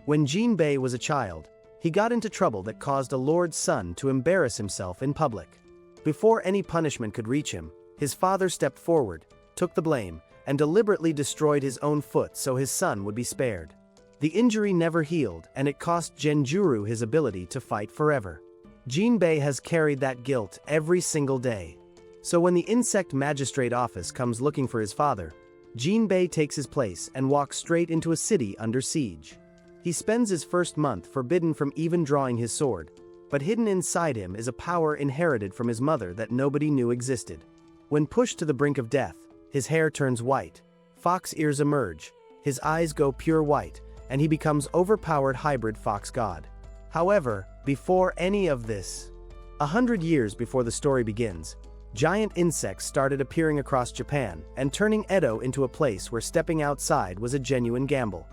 When Jinbei was a child, he got into trouble that caused a lord's son to embarrass himself in public. Before any punishment could reach him, his father stepped forward, took the blame, and deliberately destroyed his own foot so his son would be spared. The injury never healed, and it cost Genjuro his ability to fight forever. Jinbei has carried that guilt every single day. So when the insect magistrate office comes looking for his father, Jinbei takes his place and walks straight into a city under siege. He spends his first month forbidden from even drawing his sword, but hidden inside him is a power inherited from his mother that nobody knew existed. When pushed to the brink of death, his hair turns white, fox ears emerge, his eyes go pure white, and he becomes overpowered hybrid fox god. However, before any of this, 100 years before the story begins, giant insects started appearing across Japan and turning Edo into a place where stepping outside was a genuine gamble.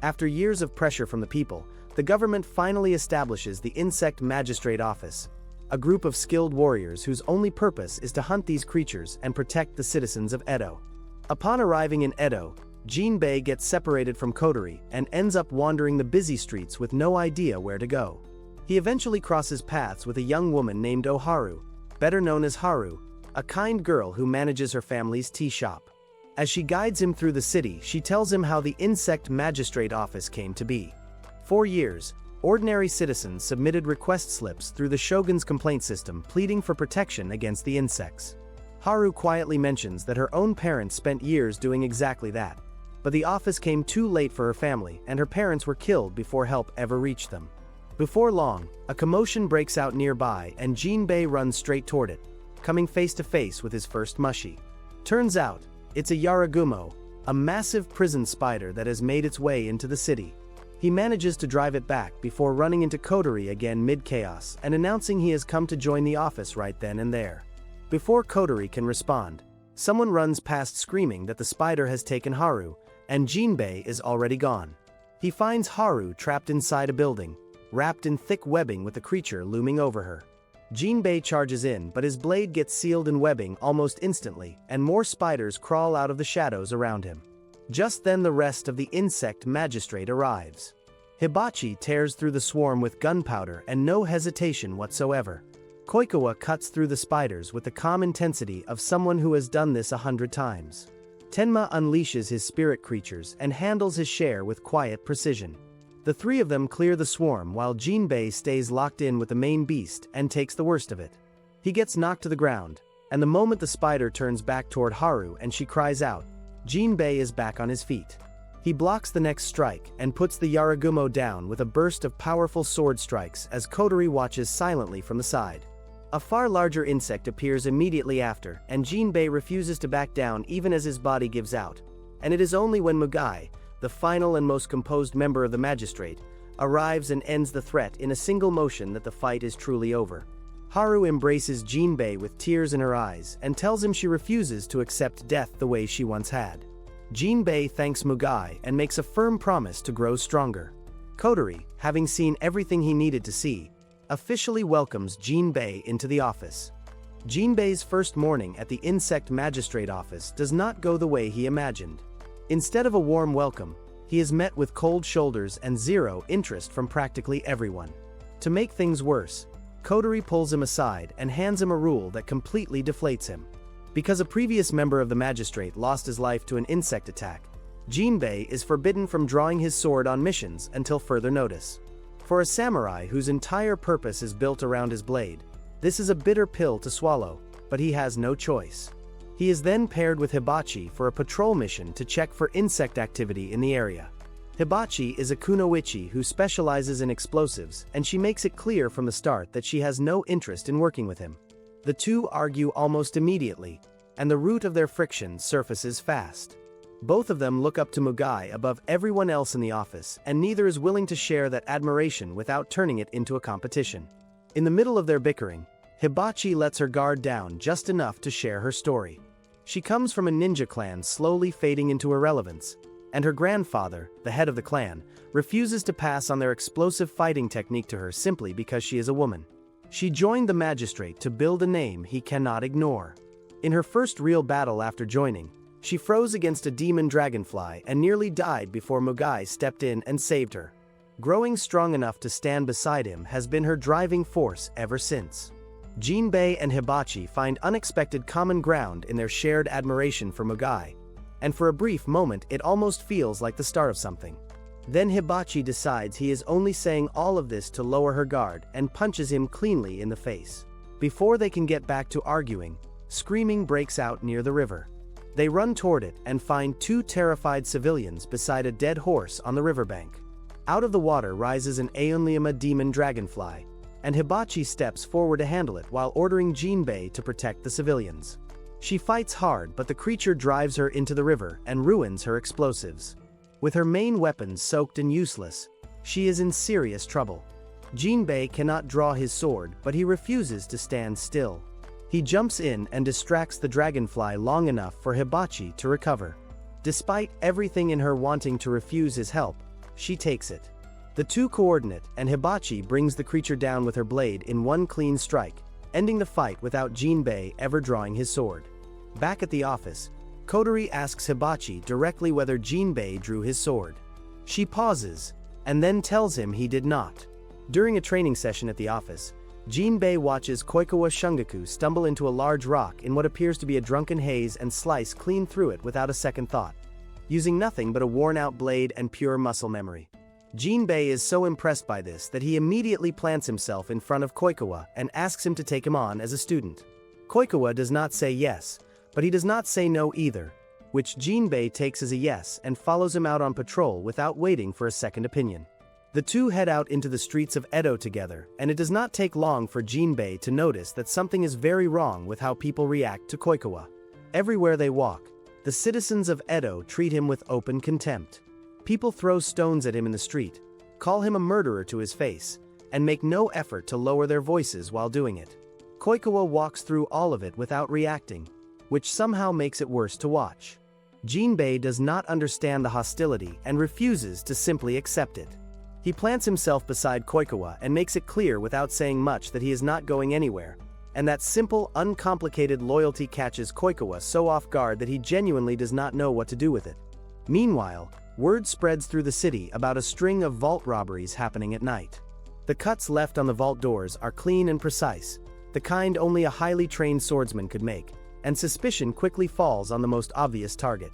After years of pressure from the people, the government finally establishes the Insect Magistrate Office, a group of skilled warriors whose only purpose is to hunt these creatures and protect the citizens of Edo. Upon arriving in Edo, Jinbei gets separated from Kotori and ends up wandering the busy streets with no idea where to go. He eventually crosses paths with a young woman named Oharu, better known as Haru, a kind girl who manages her family's tea shop. As she guides him through the city, she tells him how the Insect Magistrate Office came to be. For years, ordinary citizens submitted request slips through the shogun's complaint system pleading for protection against the insects. Haru quietly mentions that her own parents spent years doing exactly that. But the office came too late for her family, and her parents were killed before help ever reached them. Before long, a commotion breaks out nearby and Jinbei runs straight toward it, coming face to face with his first mushi. Turns out, it's a Yaragumo, a massive prison spider that has made its way into the city. He manages to drive it back before running into Kotori again mid-chaos and announcing he has come to join the office right then and there. Before Kotori can respond, someone runs past screaming that the spider has taken Haru, and Jinbei is already gone. He finds Haru trapped inside a building, wrapped in thick webbing with the creature looming over her. Jinbei charges in, but his blade gets sealed in webbing almost instantly, and more spiders crawl out of the shadows around him. Just then the rest of the insect magistrate arrives. Hibachi tears through the swarm with gunpowder and no hesitation whatsoever. Kooa cuts through the spiders with the calm intensity of someone who has done this 100 times. Tenma unleashes his spirit creatures and handles his share with quiet precision. The three of them clear the swarm while Jinbei stays locked in with the main beast and takes the worst of it. He gets knocked to the ground, and the moment the spider turns back toward Haru and she cries out, Jinbei is back on his feet. He blocks the next strike and puts the Yaragumo down with a burst of powerful sword strikes as Kotori watches silently from the side. A far larger insect appears immediately after, and Jinbei refuses to back down even as his body gives out. And it is only when Mugai, the final and most composed member of the magistrate, arrives and ends the threat in a single motion that the fight is truly over. Haru embraces Jinbei with tears in her eyes and tells him she refuses to accept death the way she once had. Jinbei thanks Mugai and makes a firm promise to grow stronger. Kotori, having seen everything he needed to see, officially welcomes Jinbei into the office. Jinbei's first morning at the Insect Magistrate Office does not go the way he imagined. Instead of a warm welcome, he is met with cold shoulders and zero interest from practically everyone. To make things worse, Kotori pulls him aside and hands him a rule that completely deflates him. Because a previous member of the magistrate lost his life to an insect attack, Jinbei is forbidden from drawing his sword on missions until further notice. For a samurai whose entire purpose is built around his blade, this is a bitter pill to swallow, but he has no choice. He is then paired with Hibachi for a patrol mission to check for insect activity in the area. Hibachi is a kunoichi who specializes in explosives, and she makes it clear from the start that she has no interest in working with him. The two argue almost immediately, and the root of their friction surfaces fast. Both of them look up to Mugai above everyone else in the office, and neither is willing to share that admiration without turning it into a competition. In the middle of their bickering, Hibachi lets her guard down just enough to share her story. She comes from a ninja clan slowly fading into irrelevance, and her grandfather, the head of the clan, refuses to pass on their explosive fighting technique to her simply because she is a woman. She joined the magistrate to build a name he cannot ignore. In her first real battle after joining, she froze against a demon dragonfly and nearly died before Mugai stepped in and saved her. Growing strong enough to stand beside him has been her driving force ever since. Jinbei and Hibachi find unexpected common ground in their shared admiration for Mugai, and for a brief moment it almost feels like the start of something. Then Hibachi decides he is only saying all of this to lower her guard and punches him cleanly in the face. Before they can get back to arguing, screaming breaks out near the river. They run toward it and find two terrified civilians beside a dead horse on the riverbank. Out of the water rises an Aonlyama demon dragonfly, and Hibachi steps forward to handle it while ordering Jinbei to protect the civilians. She fights hard, but the creature drives her into the river and ruins her explosives. With her main weapons soaked and useless, she is in serious trouble. Jinbei cannot draw his sword, but he refuses to stand still. He jumps in and distracts the dragonfly long enough for Hibachi to recover. Despite everything in her wanting to refuse his help, she takes it. The two coordinate, and Hibachi brings the creature down with her blade in one clean strike, ending the fight without Jinbei ever drawing his sword. Back at the office, Kodori asks Hibachi directly whether Jinbei drew his sword. She pauses, and then tells him he did not. During a training session at the office, Jinbei watches Koikawa Shungaku stumble into a large rock in what appears to be a drunken haze and slice clean through it without a second thought, using nothing but a worn-out blade and pure muscle memory. Jinbei is so impressed by this that he immediately plants himself in front of Koikawa and asks him to take him on as a student. Koikawa does not say yes, but he does not say no either, which Jinbei takes as a yes and follows him out on patrol without waiting for a second opinion. The two head out into the streets of Edo together, and it does not take long for Jinbei to notice that something is very wrong with how people react to Koikawa. Everywhere they walk, the citizens of Edo treat him with open contempt. People throw stones at him in the street, call him a murderer to his face, and make no effort to lower their voices while doing it. Koikawa walks through all of it without reacting, which somehow makes it worse to watch. Jinbei does not understand the hostility and refuses to simply accept it. He plants himself beside Koikawa and makes it clear without saying much that he is not going anywhere, and that simple, uncomplicated loyalty catches Koikawa so off guard that he genuinely does not know what to do with it. Meanwhile, word spreads through the city about a string of vault robberies happening at night. The cuts left on the vault doors are clean and precise, the kind only a highly trained swordsman could make, and suspicion quickly falls on the most obvious target.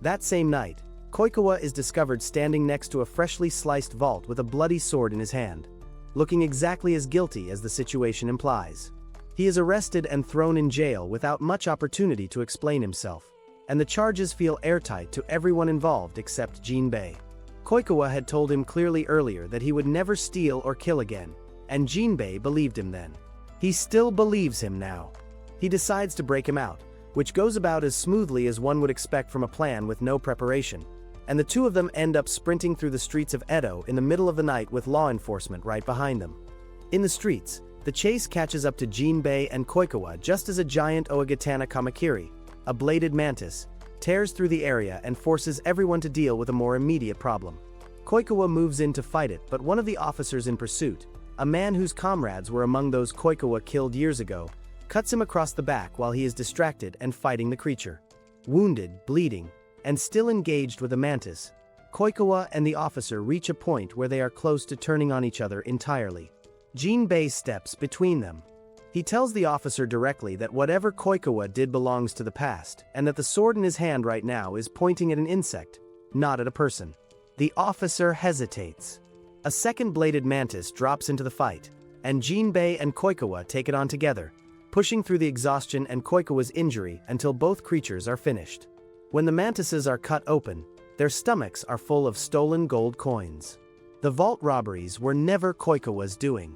That same night, Koikawa is discovered standing next to a freshly sliced vault with a bloody sword in his hand, looking exactly as guilty as the situation implies. He is arrested and thrown in jail without much opportunity to explain himself, and the charges feel airtight to everyone involved except Jinbei. Koikawa had told him clearly earlier that he would never steal or kill again, and Jinbei believed him then. He still believes him now. He decides to break him out, which goes about as smoothly as one would expect from a plan with no preparation, and the two of them end up sprinting through the streets of Edo in the middle of the night with law enforcement right behind them. In the streets, the chase catches up to Jinbei and Koikawa just as a giant Oegatana Kamakiri, a bladed mantis, tears through the area and forces everyone to deal with a more immediate problem. Koikawa moves in to fight it, but one of the officers in pursuit, a man whose comrades were among those Koikawa killed years ago, cuts him across the back while he is distracted and fighting the creature. Wounded, bleeding, and still engaged with the mantis, Koikawa and the officer reach a point where they are close to turning on each other entirely. Jinbei steps between them. He tells the officer directly that whatever Koikawa did belongs to the past, and that the sword in his hand right now is pointing at an insect, not at a person. The officer hesitates. A second bladed mantis drops into the fight, and Jinbei and Koikawa take it on together, pushing through the exhaustion and Koikawa's injury until both creatures are finished. When the mantises are cut open, their stomachs are full of stolen gold coins. The vault robberies were never Koikawa's doing.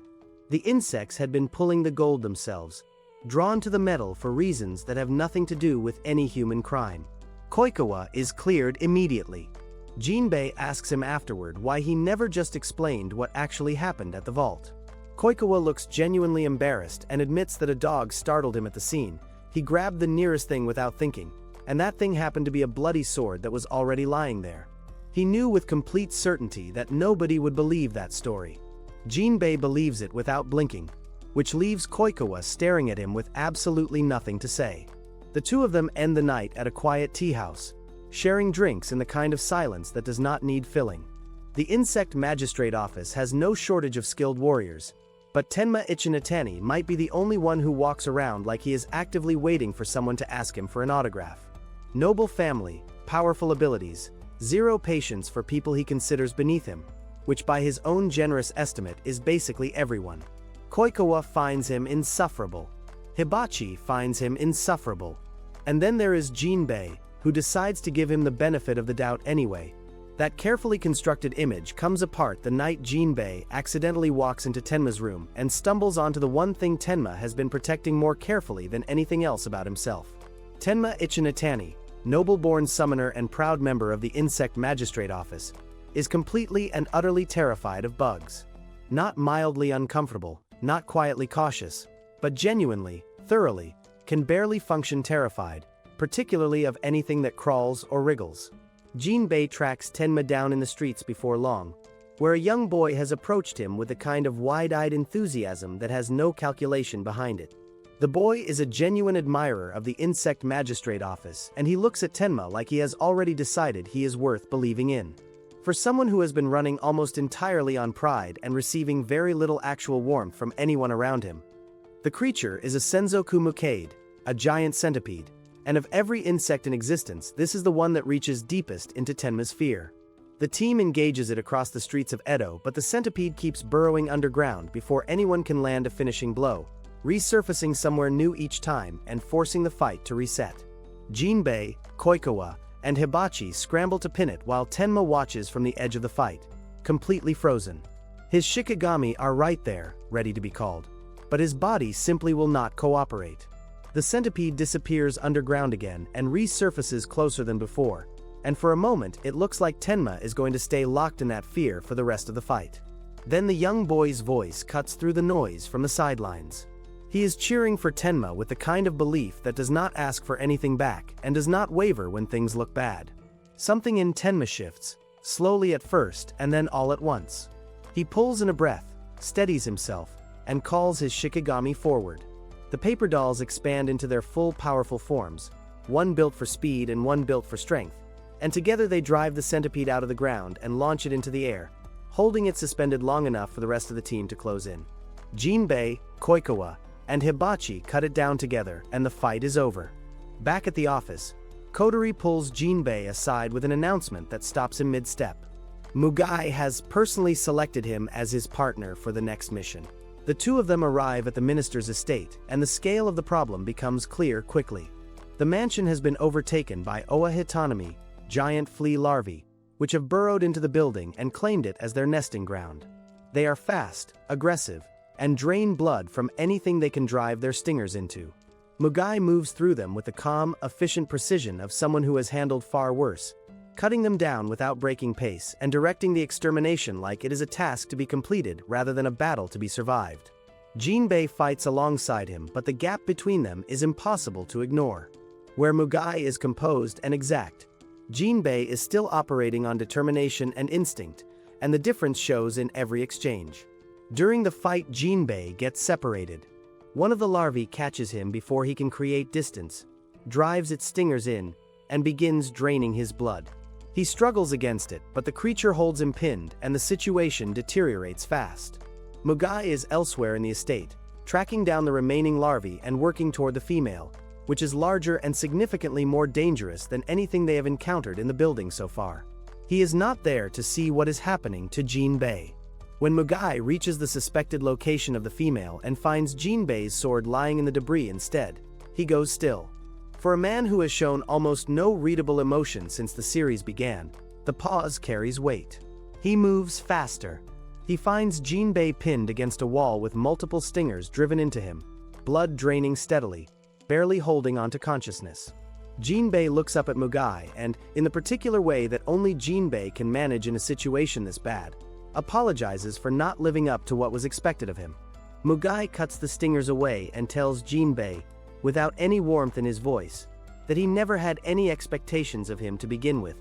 The insects had been pulling the gold themselves, drawn to the metal for reasons that have nothing to do with any human crime. Koikawa is cleared immediately. Jinbei asks him afterward why he never just explained what actually happened at the vault. Koikawa looks genuinely embarrassed and admits that a dog startled him at the scene. He grabbed the nearest thing without thinking, and that thing happened to be a bloody sword that was already lying there. He knew with complete certainty that nobody would believe that story. Jinbei believes it without blinking, which leaves Koikawa staring at him with absolutely nothing to say. The two of them end the night at a quiet tea house, sharing drinks in the kind of silence that does not need filling. The insect magistrate office has no shortage of skilled warriors, but Tenma Ichinatani might be the only one who walks around like he is actively waiting for someone to ask him for an autograph. Noble family, powerful abilities, zero patience for people he considers beneath him, which by his own generous estimate is basically everyone. Kooa finds him insufferable. Hibachi finds him insufferable. And then there is Jinbei, who decides to give him the benefit of the doubt anyway. That carefully constructed image comes apart the night Jinbei accidentally walks into Tenma's room and stumbles onto the one thing Tenma has been protecting more carefully than anything else about himself. Tenma Ichinatani, noble-born summoner and proud member of the Insect Magistrate Office, is completely and utterly terrified of bugs. Not mildly uncomfortable, not quietly cautious, but genuinely, thoroughly, can barely function terrified, particularly of anything that crawls or wriggles. Jinbei tracks Tenma down in the streets before long, where a young boy has approached him with a kind of wide-eyed enthusiasm that has no calculation behind it. The boy is a genuine admirer of the Insect Magistrate Office, and he looks at Tenma like he has already decided he is worth believing in. For someone who has been running almost entirely on pride and receiving very little actual warmth from anyone around him, the creature is a Senzoku Mukaid, a giant centipede, and of every insect in existence, this is the one that reaches deepest into Tenma's fear. The team engages it across the streets of Edo, but the centipede keeps burrowing underground before anyone can land a finishing blow, resurfacing somewhere new each time and forcing the fight to reset. Jinbei, Kooa, and Hibachi scramble to pin it while Tenma watches from the edge of the fight, completely frozen. His Shikigami are right there, ready to be called, but his body simply will not cooperate. The centipede disappears underground again and resurfaces closer than before, and for a moment it looks like Tenma is going to stay locked in that fear for the rest of the fight. Then the young boy's voice cuts through the noise from the sidelines. He is cheering for Tenma with the kind of belief that does not ask for anything back and does not waver when things look bad. Something in Tenma shifts, slowly at first and then all at once. He pulls in a breath, steadies himself, and calls his Shikigami forward. The paper dolls expand into their full powerful forms, one built for speed and one built for strength, and together they drive the centipede out of the ground and launch it into the air, holding it suspended long enough for the rest of the team to close in. Jinbei, Kooa, and Hibachi cut it down together, and the fight is over. Back at the office, Kodori pulls Jinbei aside with an announcement that stops him mid-step. Mugai has personally selected him as his partner for the next mission. The two of them arrive at the minister's estate, and the scale of the problem becomes clear quickly. The mansion has been overtaken by Oa Hitanami, giant flea larvae, which have burrowed into the building and claimed it as their nesting ground. They are fast, aggressive, and drain blood from anything they can drive their stingers into. Mugai moves through them with the calm, efficient precision of someone who has handled far worse, cutting them down without breaking pace and directing the extermination like it is a task to be completed rather than a battle to be survived. Jinbei fights alongside him, but the gap between them is impossible to ignore. Where Mugai is composed and exact, Jinbei is still operating on determination and instinct, and the difference shows in every exchange. During the fight, Jinbei gets separated. One of the larvae catches him before he can create distance, drives its stingers in, and begins draining his blood. He struggles against it, but the creature holds him pinned and the situation deteriorates fast. Mugai is elsewhere in the estate, tracking down the remaining larvae and working toward the female, which is larger and significantly more dangerous than anything they have encountered in the building so far. He is not there to see what is happening to Jinbei. When Mugai reaches the suspected location of the female and finds Jinbei's sword lying in the debris instead, he goes still. For a man who has shown almost no readable emotion since the series began, the pause carries weight. He moves faster. He finds Jinbei pinned against a wall with multiple stingers driven into him, blood draining steadily, barely holding onto consciousness. Jinbei looks up at Mugai and, in the particular way that only Jinbei can manage in a situation this bad, apologizes for not living up to what was expected of him. Mugai cuts the stingers away and tells Jinbei, without any warmth in his voice, that he never had any expectations of him to begin with.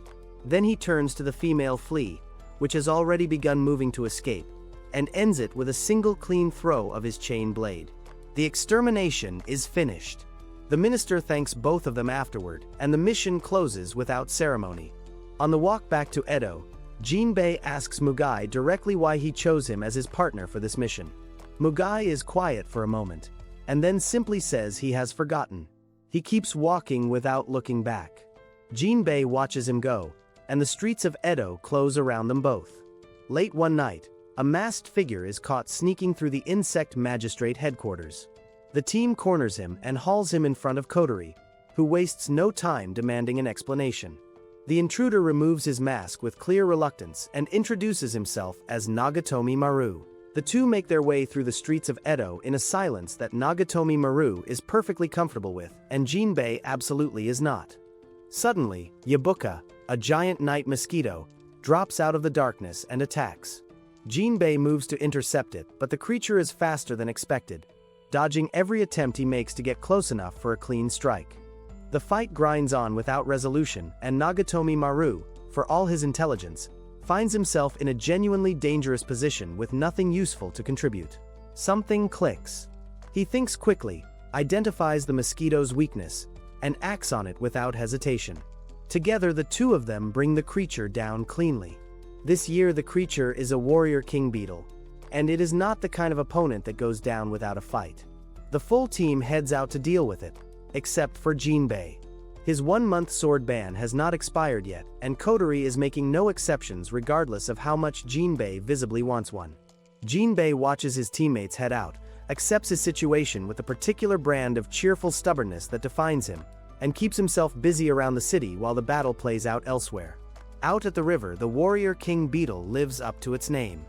Then he turns to the female flea, which has already begun moving to escape, and ends it with a single clean throw of his chain blade. The extermination is finished. The minister thanks both of them afterward, and the mission closes without ceremony. On the walk back to Edo, Jinbei asks Mugai directly why he chose him as his partner for this mission. Mugai is quiet for a moment, and then simply says he has forgotten. He keeps walking without looking back. Jinbei watches him go, and the streets of Edo close around them both. Late one night, a masked figure is caught sneaking through the insect magistrate headquarters. The team corners him and hauls him in front of Kotori, who wastes no time demanding an explanation. The intruder removes his mask with clear reluctance and introduces himself as Nagatomi Maru. The two make their way through the streets of Edo in a silence that Nagatomi Maru is perfectly comfortable with, and Jinbei absolutely is not. Suddenly, Yabuka, a giant night mosquito, drops out of the darkness and attacks. Jinbei moves to intercept it, but the creature is faster than expected, dodging every attempt he makes to get close enough for a clean strike. The fight grinds on without resolution, and Nagatomi Maru, for all his intelligence, finds himself in a genuinely dangerous position with nothing useful to contribute. Something clicks. He thinks quickly, identifies the mosquito's weakness, and acts on it without hesitation. Together, the two of them bring the creature down cleanly. This year, the creature is a warrior king beetle, and it is not the kind of opponent that goes down without a fight. The full team heads out to deal with it, except for Jinbei. His 1-month sword ban has not expired yet, and Kotori is making no exceptions regardless of how much Jinbei visibly wants one. Jinbei watches his teammates head out, accepts his situation with a particular brand of cheerful stubbornness that defines him, and keeps himself busy around the city while the battle plays out elsewhere. Out at the river, the warrior king beetle lives up to its name.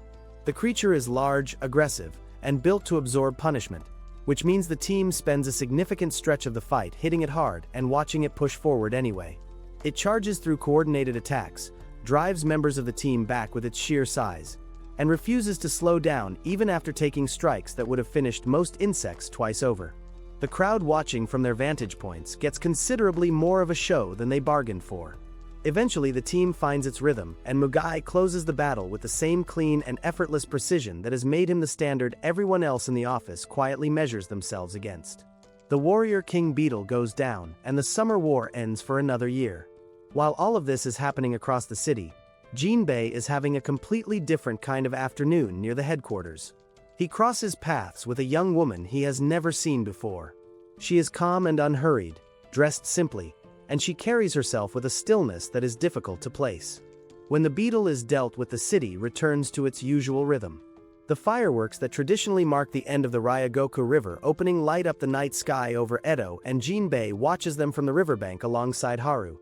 The creature is large, aggressive, and built to absorb punishment, which means the team spends a significant stretch of the fight hitting it hard and watching it push forward anyway. It charges through coordinated attacks, drives members of the team back with its sheer size, and refuses to slow down even after taking strikes that would have finished most insects twice over. The crowd watching from their vantage points gets considerably more of a show than they bargained for. Eventually, the team finds its rhythm, and Mugai closes the battle with the same clean and effortless precision that has made him the standard everyone else in the office quietly measures themselves against. The warrior king beetle goes down, and the summer war ends for another year. While all of this is happening across the city, Jinbei is having a completely different kind of afternoon near the headquarters. He crosses paths with a young woman he has never seen before. She is calm and unhurried, dressed simply, and she carries herself with a stillness that is difficult to place. When the beetle is dealt with, the city returns to its usual rhythm. The fireworks that traditionally mark the end of the Ryogoku River opening light up the night sky over Edo, and Jinbei watches them from the riverbank alongside Haru,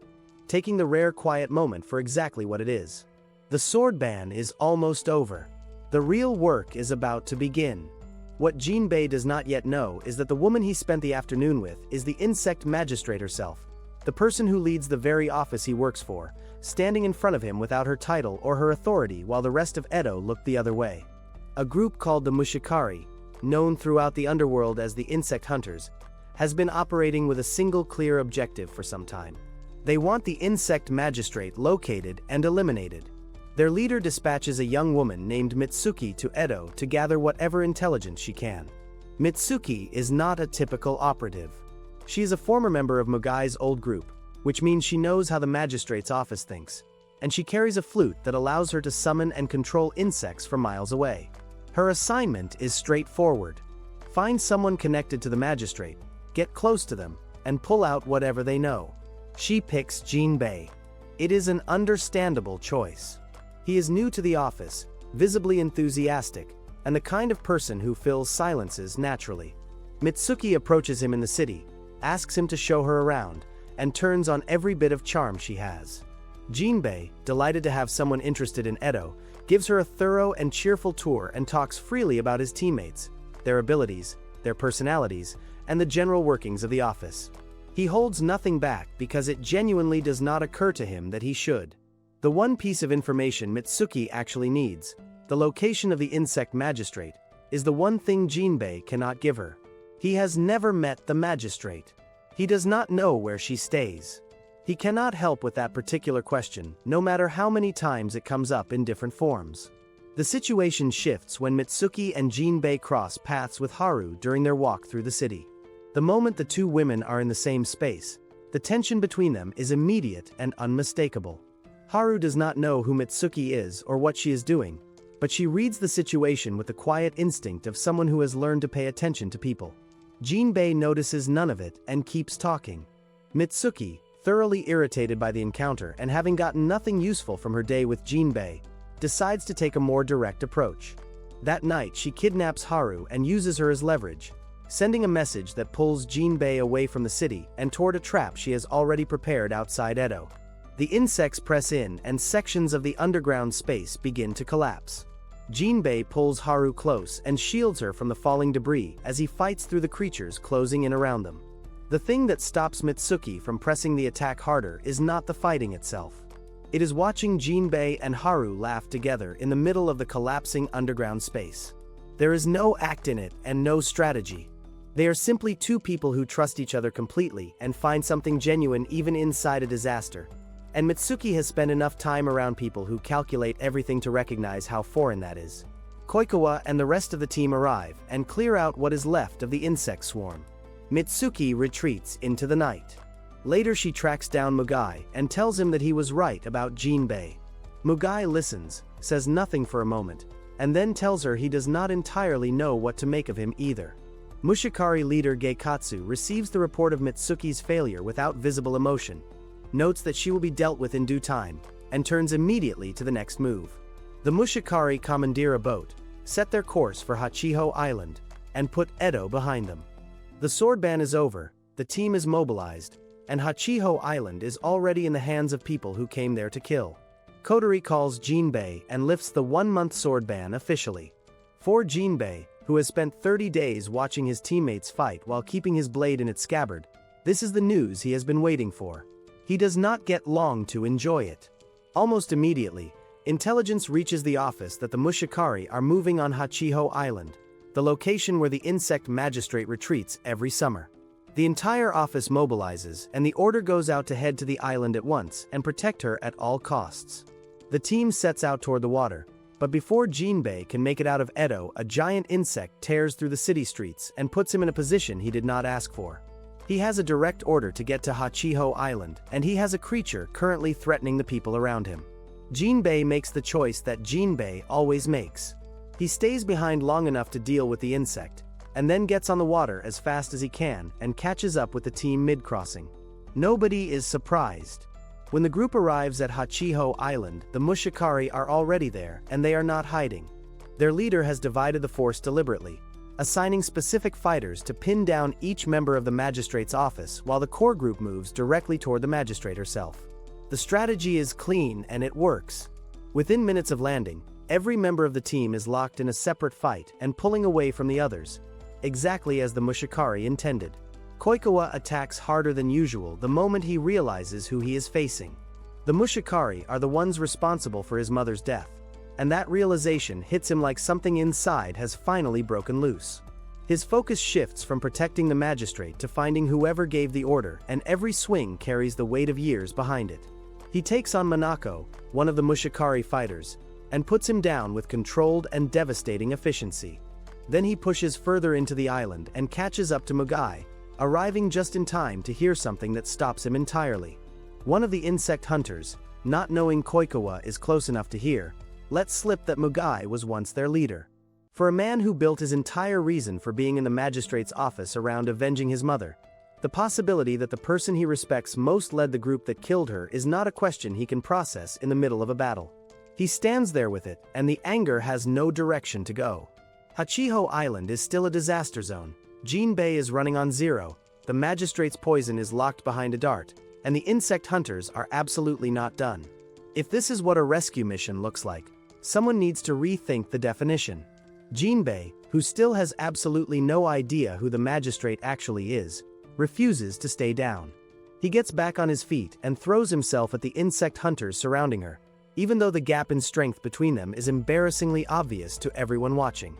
taking the rare quiet moment for exactly what it is. The sword ban is almost over. The real work is about to begin. What Jinbei does not yet know is that the woman he spent the afternoon with is the insect magistrate herself, the person who leads the very office he works for, standing in front of him without her title or her authority while the rest of Edo looked the other way. A group called the Mushikari, known throughout the underworld as the Insect Hunters, has been operating with a single clear objective for some time. They want the insect magistrate located and eliminated. Their leader dispatches a young woman named Mitsuki to Edo to gather whatever intelligence she can. Mitsuki is not a typical operative. She is a former member of Mugai's old group, which means she knows how the magistrate's office thinks, and she carries a flute that allows her to summon and control insects from miles away. Her assignment is straightforward. Find someone connected to the magistrate, get close to them, and pull out whatever they know. She picks Jinbei. It is an understandable choice. He is new to the office, visibly enthusiastic, and the kind of person who fills silences naturally. Mitsuki approaches him in the city, asks him to show her around, and turns on every bit of charm she has. Jinbei, delighted to have someone interested in Edo, gives her a thorough and cheerful tour and talks freely about his teammates, their abilities, their personalities, and the general workings of the office. He holds nothing back because it genuinely does not occur to him that he should. The one piece of information Mitsuki actually needs, the location of the insect magistrate, is the one thing Jinbei cannot give her. He has never met the magistrate. He does not know where she stays. He cannot help with that particular question, no matter how many times it comes up in different forms. The situation shifts when Mitsuki and Jinbei cross paths with Haru during their walk through the city. The moment the two women are in the same space, the tension between them is immediate and unmistakable. Haru does not know who Mitsuki is or what she is doing, but she reads the situation with the quiet instinct of someone who has learned to pay attention to people. Jinbei notices none of it and keeps talking. Mitsuki, thoroughly irritated by the encounter and having gotten nothing useful from her day with Jinbei, decides to take a more direct approach. That night she kidnaps Haru and uses her as leverage, sending a message that pulls Jinbei away from the city and toward a trap she has already prepared outside Edo. The insects press in and sections of the underground space begin to collapse. Jinbei pulls Haru close and shields her from the falling debris as he fights through the creatures closing in around them. The thing that stops Mitsuki from pressing the attack harder is not the fighting itself. It is watching Jinbei and Haru laugh together in the middle of the collapsing underground space. There is no act in it and no strategy. They are simply two people who trust each other completely and find something genuine even inside a disaster. And Mitsuki has spent enough time around people who calculate everything to recognize how foreign that is. Kooa and the rest of the team arrive and clear out what is left of the insect swarm. Mitsuki retreats into the night. Later she tracks down Mugai and tells him that he was right about Jinbei. Mugai listens, says nothing for a moment, and then tells her he does not entirely know what to make of him either. Mushikari leader Geikatsu receives the report of Mitsuki's failure without visible emotion, notes that she will be dealt with in due time, and turns immediately to the next move. The Mushikari commandeer a boat, set their course for Hachiho Island, and put Edo behind them. The sword ban is over, the team is mobilized, and Hachiho Island is already in the hands of people who came there to kill. Kotori calls Jinbei and lifts the 1-month sword ban officially. For Jinbei, who has spent 30 days watching his teammates fight while keeping his blade in its scabbard, this is the news he has been waiting for. He does not get long to enjoy it. Almost immediately, intelligence reaches the office that the Mushikari are moving on Hachiho Island, the location where the insect magistrate retreats every summer. The entire office mobilizes, and the order goes out to head to the island at once and protect her at all costs. The team sets out toward the water, but before Jinbei can make it out of Edo, a giant insect tears through the city streets and puts him in a position he did not ask for. He has a direct order to get to Hachiho Island, and he has a creature currently threatening the people around him. Jinbei makes the choice that Jinbei always makes. He stays behind long enough to deal with the insect, and then gets on the water as fast as he can and catches up with the team mid-crossing. Nobody is surprised. When the group arrives at Hachiho Island, the Mushikari are already there, and they are not hiding. Their leader has divided the force deliberately, assigning specific fighters to pin down each member of the magistrate's office while the core group moves directly toward the magistrate herself. The strategy is clean and it works. Within minutes of landing, every member of the team is locked in a separate fight and pulling away from the others, exactly as the Mushikari intended. Kooa attacks harder than usual the moment he realizes who he is facing. The Mushikari are the ones responsible for his mother's death, and that realization hits him like something inside has finally broken loose. His focus shifts from protecting the magistrate to finding whoever gave the order, and every swing carries the weight of years behind it. He takes on Manako, one of the Mushikari fighters, and puts him down with controlled and devastating efficiency. Then he pushes further into the island and catches up to Mugai, arriving just in time to hear something that stops him entirely. One of the insect hunters, not knowing Kooa is close enough to hear, lets slip that Mugai was once their leader. For a man who built his entire reason for being in the magistrate's office around avenging his mother, the possibility that the person he respects most led the group that killed her is not a question he can process in the middle of a battle. He stands there with it, and the anger has no direction to go. Hachiho Island is still a disaster zone. Jinbei is running on zero, the magistrate's poison is locked behind a dart, and the insect hunters are absolutely not done. If this is what a rescue mission looks like, someone needs to rethink the definition. Jinbei, who still has absolutely no idea who the magistrate actually is, refuses to stay down. He gets back on his feet and throws himself at the insect hunters surrounding her, even though the gap in strength between them is embarrassingly obvious to everyone watching.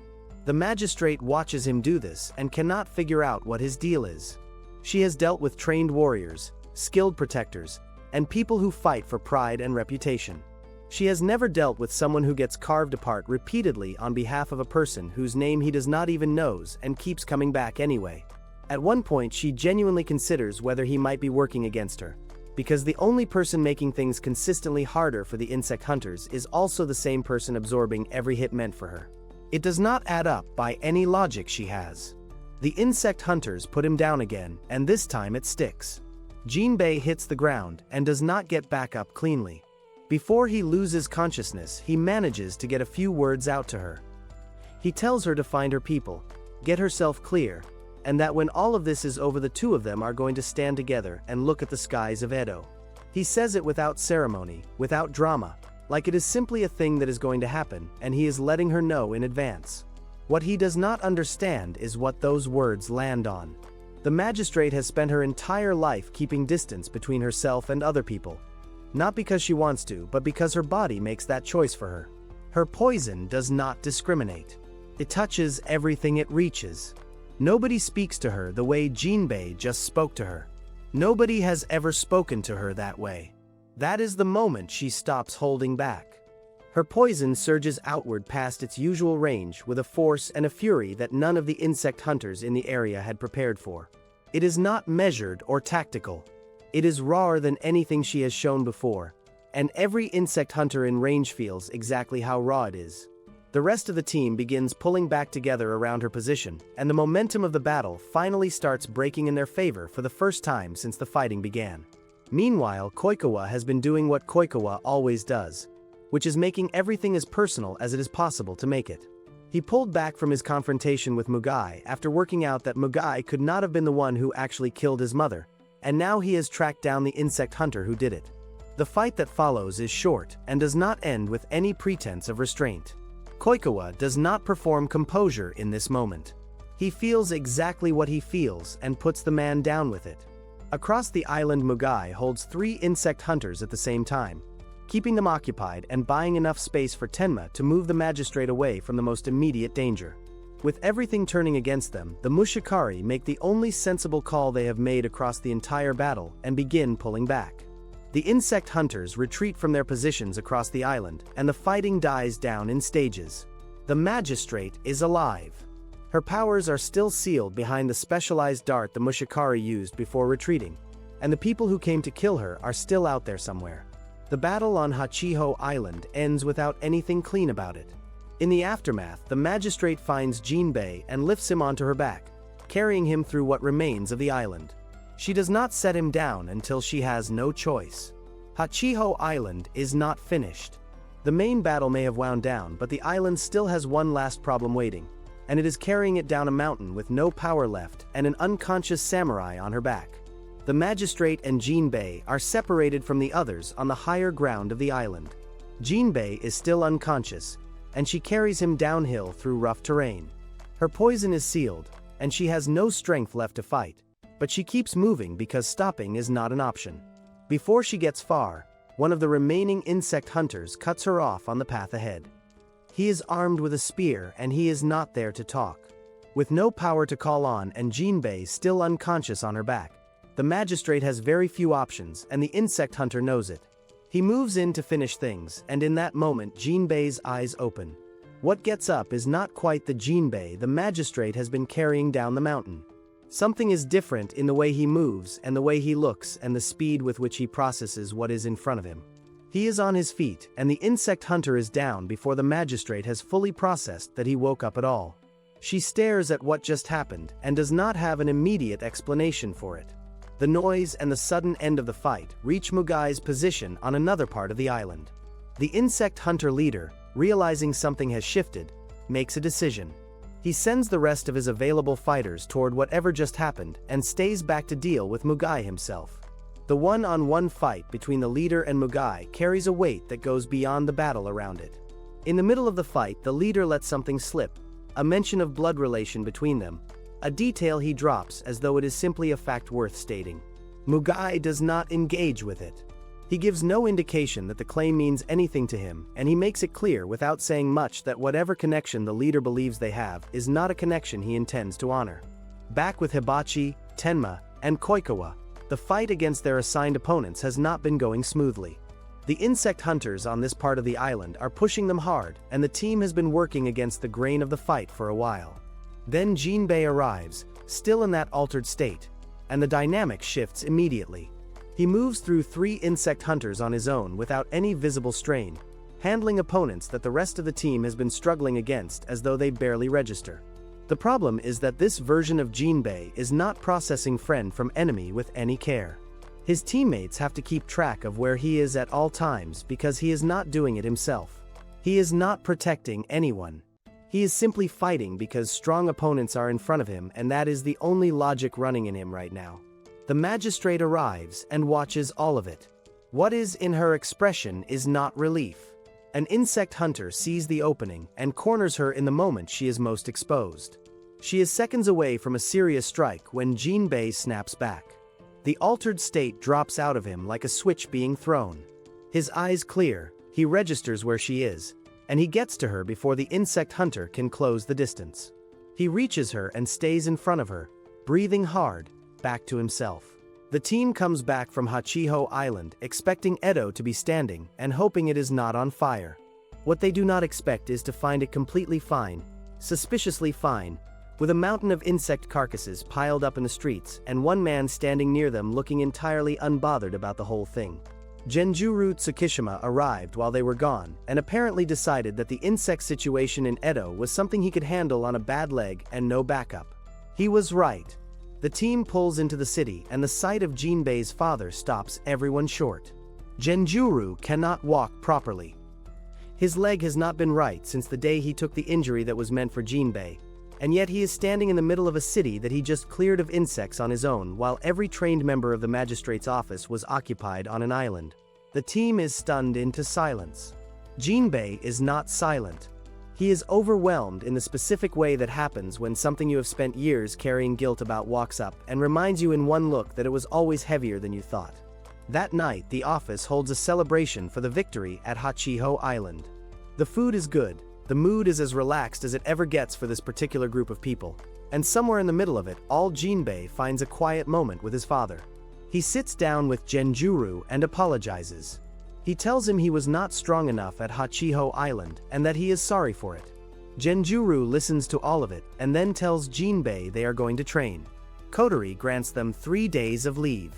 The magistrate watches him do this and cannot figure out what his deal is. She has dealt with trained warriors, skilled protectors, and people who fight for pride and reputation. She has never dealt with someone who gets carved apart repeatedly on behalf of a person whose name he does not even knows and keeps coming back anyway. At one point she genuinely considers whether he might be working against her, because the only person making things consistently harder for the insect hunters is also the same person absorbing every hit meant for her. It does not add up by any logic she has. The insect hunters put him down again, and this time it sticks. Jinbei hits the ground and does not get back up cleanly. Before he loses consciousness, he manages to get a few words out to her. He tells her to find her people, get herself clear, and that when all of this is over, the two of them are going to stand together and look at the skies of Edo. He says it without ceremony, without drama, like it is simply a thing that is going to happen, and he is letting her know in advance. What he does not understand is what those words land on. The magistrate has spent her entire life keeping distance between herself and other people. Not because she wants to, but because her body makes that choice for her. Her poison does not discriminate. It touches everything it reaches. Nobody speaks to her the way Jinbei just spoke to her. Nobody has ever spoken to her that way. That is the moment she stops holding back. Her poison surges outward past its usual range with a force and a fury that none of the insect hunters in the area had prepared for. It is not measured or tactical. It is rawer than anything she has shown before, and every insect hunter in range feels exactly how raw it is. The rest of the team begins pulling back together around her position, and the momentum of the battle finally starts breaking in their favor for the first time since the fighting began. Meanwhile, Kooa has been doing what Kooa always does, which is making everything as personal as it is possible to make it. He pulled back from his confrontation with Mugai after working out that Mugai could not have been the one who actually killed his mother, and now he has tracked down the insect hunter who did it. The fight that follows is short and does not end with any pretense of restraint. Kooa does not perform composure in this moment. He feels exactly what he feels and puts the man down with it. Across the island, Mugai holds 3 insect hunters at the same time, keeping them occupied and buying enough space for Tenma to move the magistrate away from the most immediate danger. With everything turning against them, the Mushikari make the only sensible call they have made across the entire battle and begin pulling back. The insect hunters retreat from their positions across the island, and the fighting dies down in stages. The magistrate is alive. Her powers are still sealed behind the specialized dart the Mushikari used before retreating, and the people who came to kill her are still out there somewhere. The battle on Hachiho Island ends without anything clean about it. In the aftermath, the magistrate finds Jinbei and lifts him onto her back, carrying him through what remains of the island. She does not set him down until she has no choice. Hachiho Island is not finished. The main battle may have wound down, but the island still has one last problem waiting, and it is carrying it down a mountain with no power left and an unconscious samurai on her back. The magistrate and Jinbei are separated from the others on the higher ground of the island. Jinbei is still unconscious, and she carries him downhill through rough terrain. Her poison is sealed, and she has no strength left to fight, but she keeps moving because stopping is not an option. Before she gets far, one of the remaining insect hunters cuts her off on the path ahead. He is armed with a spear, and he is not there to talk. With no power to call on and Jinbei still unconscious on her back, the magistrate has very few options, and the insect hunter knows it. He moves in to finish things, and in that moment Jinbei's eyes open. What gets up is not quite the Jinbei the magistrate has been carrying down the mountain. Something is different in the way he moves and the way he looks and the speed with which he processes what is in front of him. He is on his feet, and the insect hunter is down before the magistrate has fully processed that he woke up at all. She stares at what just happened and does not have an immediate explanation for it. The noise and the sudden end of the fight reach Mugai's position on another part of the island. The insect hunter leader, realizing something has shifted, makes a decision. He sends the rest of his available fighters toward whatever just happened and stays back to deal with Mugai himself. The one-on-one fight between the leader and Mugai carries a weight that goes beyond the battle around it. In the middle of the fight, the leader lets something slip, a mention of blood relation between them, a detail he drops as though it is simply a fact worth stating. Mugai does not engage with it. He gives no indication that the claim means anything to him, and he makes it clear without saying much that whatever connection the leader believes they have is not a connection he intends to honor. Back with Hibachi, Tenma, and Kooa, the fight against their assigned opponents has not been going smoothly. The insect hunters on this part of the island are pushing them hard, and the team has been working against the grain of the fight for a while. Then Jinbei arrives, still in that altered state, and the dynamic shifts immediately. He moves through 3 insect hunters on his own without any visible strain, handling opponents that the rest of the team has been struggling against as though they barely register. The problem is that this version of Jinbei is not processing friend from enemy with any care. His teammates have to keep track of where he is at all times because he is not doing it himself. He is not protecting anyone. He is simply fighting because strong opponents are in front of him, and that is the only logic running in him right now. The magistrate arrives and watches all of it. What is in her expression is not relief. An insect hunter sees the opening and corners her in the moment she is most exposed. She is seconds away from a serious strike when Jinbei snaps back. The altered state drops out of him like a switch being thrown. His eyes clear, he registers where she is, and he gets to her before the insect hunter can close the distance. He reaches her and stays in front of her, breathing hard, back to himself. The team comes back from Hachiho Island expecting Edo to be standing and hoping it is not on fire. What they do not expect is to find it completely fine, suspiciously fine, with a mountain of insect carcasses piled up in the streets and one man standing near them looking entirely unbothered about the whole thing. Genjuro Tsukishima arrived while they were gone and apparently decided that the insect situation in Edo was something he could handle on a bad leg and no backup. He was right. The team pulls into the city and the sight of Jinbei's father stops everyone short. Genjuro cannot walk properly. His leg has not been right since the day he took the injury that was meant for Jinbei, and yet he is standing in the middle of a city that he just cleared of insects on his own while every trained member of the magistrate's office was occupied on an island. The team is stunned into silence. Jinbei is not silent. He is overwhelmed in the specific way that happens when something you have spent years carrying guilt about walks up and reminds you in one look that it was always heavier than you thought. That night, the office holds a celebration for the victory at Hachiho Island. The food is good, the mood is as relaxed as it ever gets for this particular group of people, and somewhere in the middle of it all Jinbei finds a quiet moment with his father. He sits down with Genjuro and apologizes. He tells him he was not strong enough at Hachiho Island and that he is sorry for it. Genjuro listens to all of it and then tells Jinbei they are going to train. Kotori grants them 3 days of leave.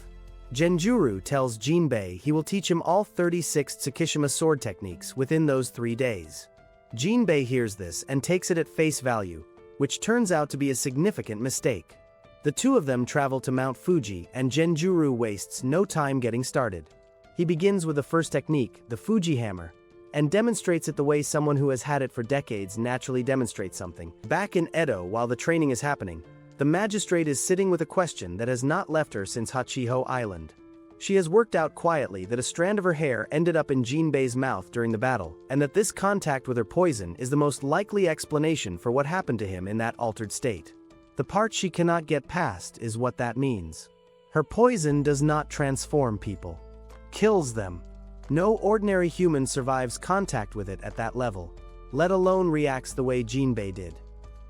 Genjuro tells Jinbei he will teach him all 36 Tsukishima sword techniques within those 3 days. Jinbei hears this and takes it at face value, which turns out to be a significant mistake. The two of them travel to Mount Fuji and Genjuro wastes no time getting started. He begins with the first technique, the Fuji hammer, and demonstrates it the way someone who has had it for decades naturally demonstrates something. Back in Edo while the training is happening, the magistrate is sitting with a question that has not left her since Hachiho Island. She has worked out quietly that a strand of her hair ended up in Jinbei's mouth during the battle, and that this contact with her poison is the most likely explanation for what happened to him in that altered state. The part she cannot get past is what that means. Her poison does not transform people. Kills them. No ordinary human survives contact with it at that level, let alone reacts the way Jinbei did.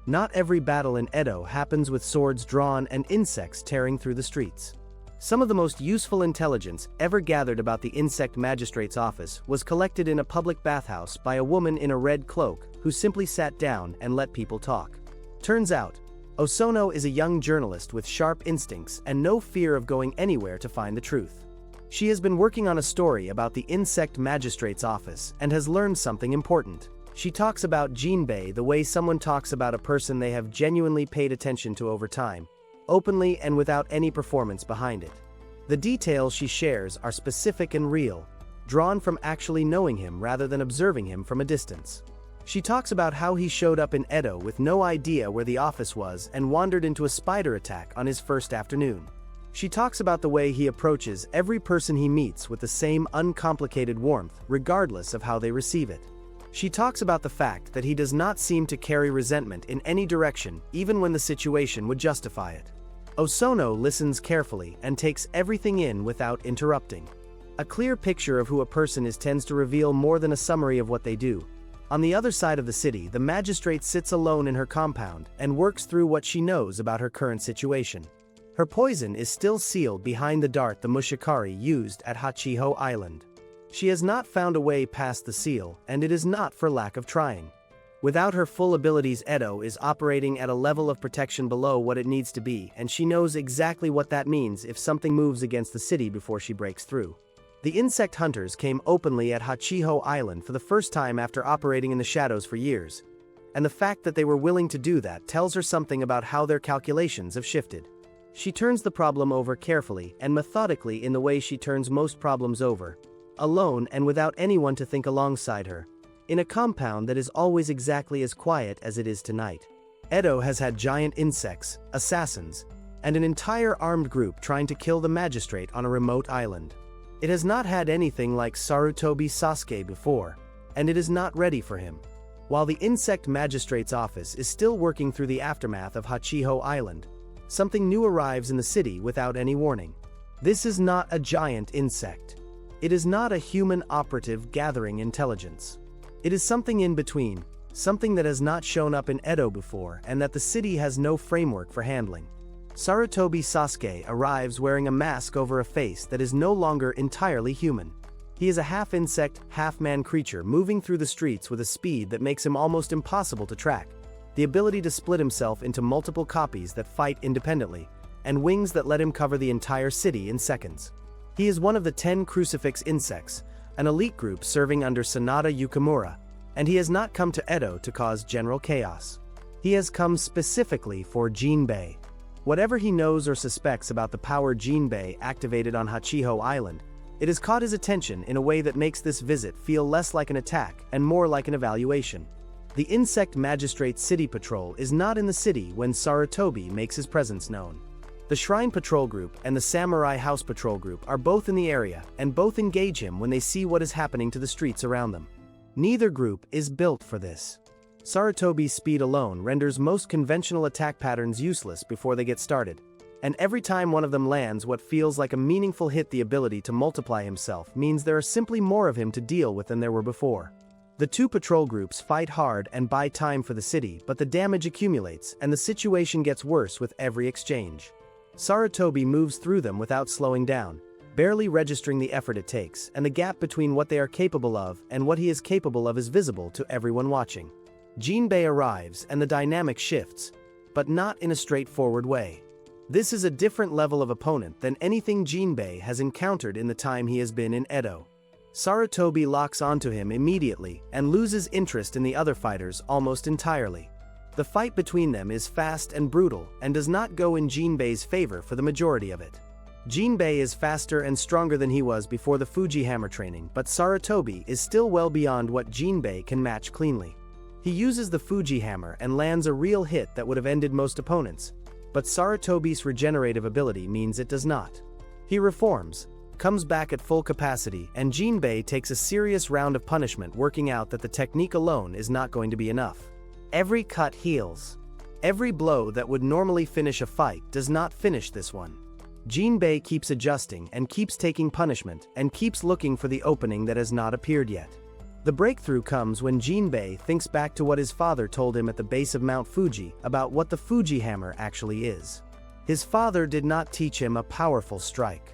Not every battle in Edo happens with swords drawn and insects tearing through the streets. Some of the most useful intelligence ever gathered about the insect magistrate's office was collected in a public bathhouse by a woman in a red cloak who simply sat down and let people talk. Turns out, Osono is a young journalist with sharp instincts and no fear of going anywhere to find the truth. She has been working on a story about the insect magistrate's office and has learned something important. She talks about Jinbei the way someone talks about a person they have genuinely paid attention to over time, openly and without any performance behind it. The details she shares are specific and real, drawn from actually knowing him rather than observing him from a distance. She talks about how he showed up in Edo with no idea where the office was and wandered into a spider attack on his first afternoon. She talks about the way he approaches every person he meets with the same uncomplicated warmth, regardless of how they receive it. She talks about the fact that he does not seem to carry resentment in any direction, even when the situation would justify it. Osono listens carefully and takes everything in without interrupting. A clear picture of who a person is tends to reveal more than a summary of what they do. On the other side of the city, the magistrate sits alone in her compound and works through what she knows about her current situation. Her poison is still sealed behind the dart the Mushikari used at Hachiho Island. She has not found a way past the seal, and it is not for lack of trying. Without her full abilities, Edo is operating at a level of protection below what it needs to be, and she knows exactly what that means if something moves against the city before she breaks through. The insect hunters came openly at Hachiho Island for the first time after operating in the shadows for years, and the fact that they were willing to do that tells her something about how their calculations have shifted. She turns the problem over carefully and methodically in the way she turns most problems over, alone and without anyone to think alongside her, in a compound that is always exactly as quiet as it is tonight. Edo has had giant insects, assassins, and an entire armed group trying to kill the magistrate on a remote island. It has not had anything like Saratobi Sasuke before, and it is not ready for him. While the insect magistrate's office is still working through the aftermath of Hachiho Island, something new arrives in the city without any warning. This is not a giant insect. It is not a human operative gathering intelligence. It is something in between, something that has not shown up in Edo before and that the city has no framework for handling. Saratobi Sasuke arrives wearing a mask over a face that is no longer entirely human. He is a half-insect, half-man creature moving through the streets with a speed that makes him almost impossible to track, the ability to split himself into multiple copies that fight independently, and wings that let him cover the entire city in seconds. He is one of the 10 crucifix insects, an elite group serving under Sanada Yukamura, and he has not come to Edo to cause general chaos. He has come specifically for Jinbei. Whatever he knows or suspects about the power Jinbei activated on Hachiho Island, it has caught his attention in a way that makes this visit feel less like an attack and more like an evaluation. The Insect Magistrate City Patrol is not in the city when Saratobi makes his presence known. The Shrine Patrol Group and the Samurai House Patrol Group are both in the area and both engage him when they see what is happening to the streets around them. Neither group is built for this. Saratobi's speed alone renders most conventional attack patterns useless before they get started, and every time one of them lands what feels like a meaningful hit, the ability to multiply himself means there are simply more of him to deal with than there were before. The two patrol groups fight hard and buy time for the city, but the damage accumulates and the situation gets worse with every exchange. Saratobi moves through them without slowing down, barely registering the effort it takes, and the gap between what they are capable of and what he is capable of is visible to everyone watching. Jinbei arrives and the dynamic shifts, but not in a straightforward way. This is a different level of opponent than anything Jinbei has encountered in the time he has been in Edo. Saratobi locks onto him immediately and loses interest in the other fighters almost entirely. The fight between them is fast and brutal and does not go in Jinbei's favor for the majority of it. Jinbei is faster and stronger than he was before the Fuji Hammer training, but Saratobi is still well beyond what Jinbei can match cleanly. He uses the Fuji Hammer and lands a real hit that would have ended most opponents, but Saratobi's regenerative ability means it does not. He reforms, comes back at full capacity, and Jinbei takes a serious round of punishment, working out that the technique alone is not going to be enough. Every cut heals. Every blow that would normally finish a fight does not finish this one. Jinbei keeps adjusting and keeps taking punishment and keeps looking for the opening that has not appeared yet. The breakthrough comes when Jinbei thinks back to what his father told him at the base of Mount Fuji about what the Fuji Hammer actually is. His father did not teach him a powerful strike.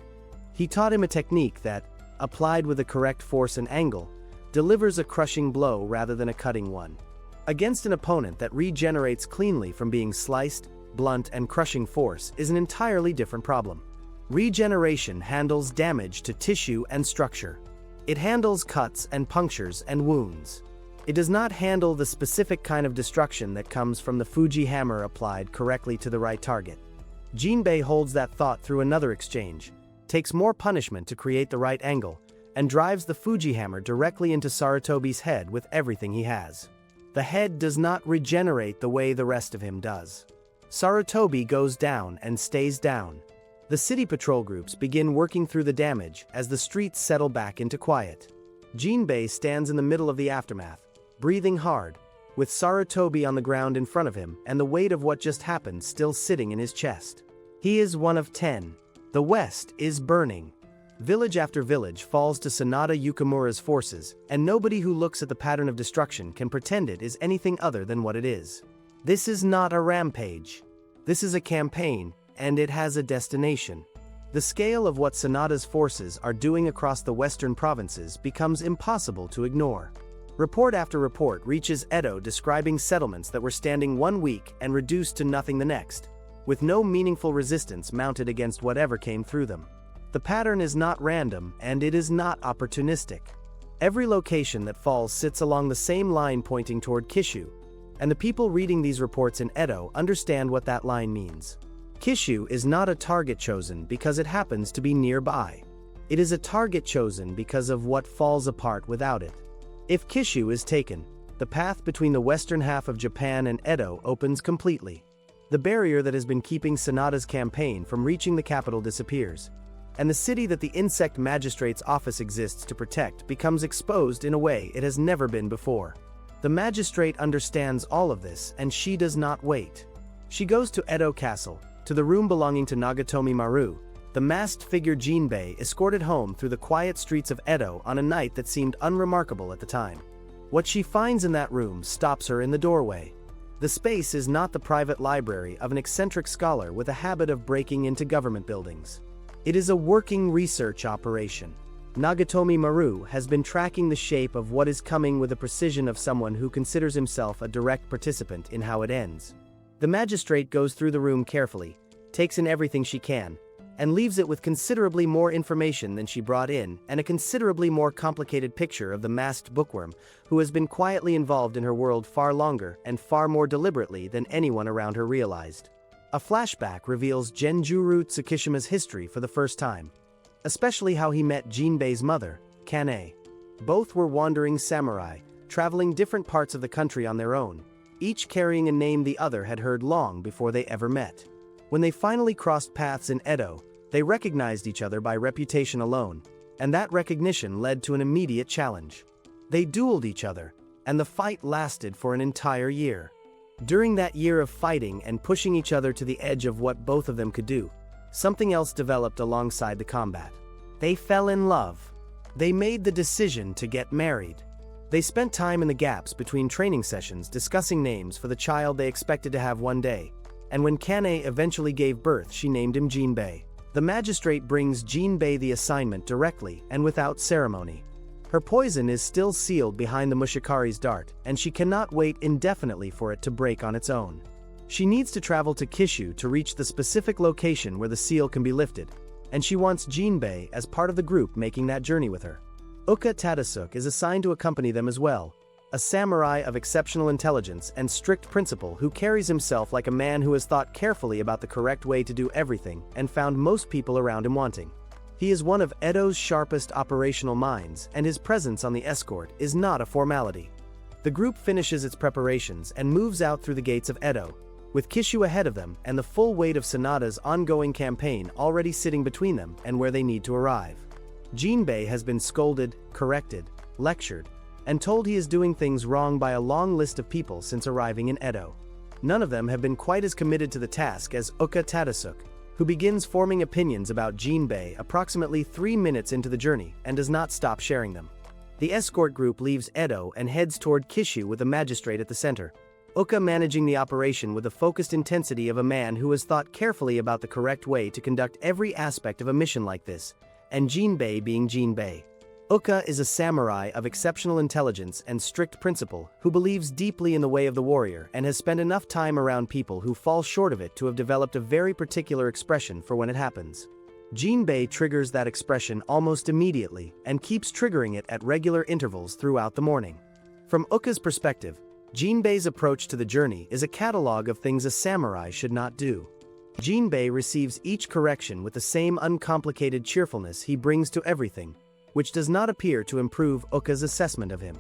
He taught him a technique that, applied with the correct force and angle, delivers a crushing blow rather than a cutting one. Against an opponent that regenerates cleanly from being sliced, blunt, and crushing force is an entirely different problem. Regeneration handles damage to tissue and structure. It handles cuts and punctures and wounds. It does not handle the specific kind of destruction that comes from the Fuji Hammer applied correctly to the right target. Jinbei holds that thought through another exchange, takes more punishment to create the right angle, and drives the Fuji Hammer directly into Saratobi's head with everything he has. The head does not regenerate the way the rest of him does. Saratobi goes down and stays down. The city patrol groups begin working through the damage as the streets settle back into quiet. Jinbei stands in the middle of the aftermath, breathing hard, with Saratobi on the ground in front of him and the weight of what just happened still sitting in his chest. He is one of 10. The West is burning. Village after village falls to Sanada Yukamura's forces, and nobody who looks at the pattern of destruction can pretend it is anything other than what it is. This is not a rampage. This is a campaign, and it has a destination. The scale of what Sanada's forces are doing across the western provinces becomes impossible to ignore. Report after report reaches Edo describing settlements that were standing 1 week and reduced to nothing the next, with no meaningful resistance mounted against whatever came through them. The pattern is not random, and it is not opportunistic. Every location that falls sits along the same line pointing toward Kishu, and the people reading these reports in Edo understand what that line means. Kishu is not a target chosen because it happens to be nearby. It is a target chosen because of what falls apart without it. If Kishu is taken, the path between the western half of Japan and Edo opens completely. The barrier that has been keeping Sanada's campaign from reaching the capital disappears, and the city that the insect magistrate's office exists to protect becomes exposed in a way it has never been before. The magistrate understands all of this, and she does not wait. She goes to Edo Castle, to the room belonging to Nagatomi Maru, the masked figure Jinbei escorted home through the quiet streets of Edo on a night that seemed unremarkable at the time. What she finds in that room stops her in the doorway. The space is not the private library of an eccentric scholar with a habit of breaking into government buildings. It is a working research operation. Nagatomi Maru has been tracking the shape of what is coming with the precision of someone who considers himself a direct participant in how it ends. The magistrate goes through the room carefully, takes in everything she can, and leaves it with considerably more information than she brought in and a considerably more complicated picture of the masked bookworm who has been quietly involved in her world far longer and far more deliberately than anyone around her realized. A flashback reveals Genjuro Tsukishima's history for the first time, especially how he met Jinbei's mother, Kane. Both were wandering samurai, traveling different parts of the country on their own, each carrying a name the other had heard long before they ever met. When they finally crossed paths in Edo, they recognized each other by reputation alone, and that recognition led to an immediate challenge. They dueled each other, and the fight lasted for an entire year. During that year of fighting and pushing each other to the edge of what both of them could do, something else developed alongside the combat. They fell in love. They made the decision to get married. They spent time in the gaps between training sessions discussing names for the child they expected to have one day, and when Kane eventually gave birth, she named him Jinbei. The magistrate brings Jinbei the assignment directly and without ceremony. Her poison is still sealed behind the Mushikari's dart, and she cannot wait indefinitely for it to break on its own. She needs to travel to Kishu to reach the specific location where the seal can be lifted, and she wants Jinbei as part of the group making that journey with her. Uka Tadasuke is assigned to accompany them as well, a samurai of exceptional intelligence and strict principle who carries himself like a man who has thought carefully about the correct way to do everything and found most people around him wanting. He is one of Edo's sharpest operational minds, and his presence on the escort is not a formality. The group finishes its preparations and moves out through the gates of Edo, with Kishu ahead of them and the full weight of Sanada's ongoing campaign already sitting between them and where they need to arrive. Jinbei has been scolded, corrected, lectured, and told he is doing things wrong by a long list of people since arriving in Edo. None of them have been quite as committed to the task as Uka Tadasuke, who begins forming opinions about Jinbei approximately 3 minutes into the journey and does not stop sharing them. The escort group leaves Edo and heads toward Kishu with the magistrate at the center, Uka managing the operation with the focused intensity of a man who has thought carefully about the correct way to conduct every aspect of a mission like this, and Jinbei being Jinbei. Uka is a samurai of exceptional intelligence and strict principle who believes deeply in the way of the warrior and has spent enough time around people who fall short of it to have developed a very particular expression for when it happens. Jinbei triggers that expression almost immediately and keeps triggering it at regular intervals throughout the morning. From Uka's perspective, Jinbei's approach to the journey is a catalog of things a samurai should not do. Jinbei receives each correction with the same uncomplicated cheerfulness he brings to everything, which does not appear to improve Uka's assessment of him.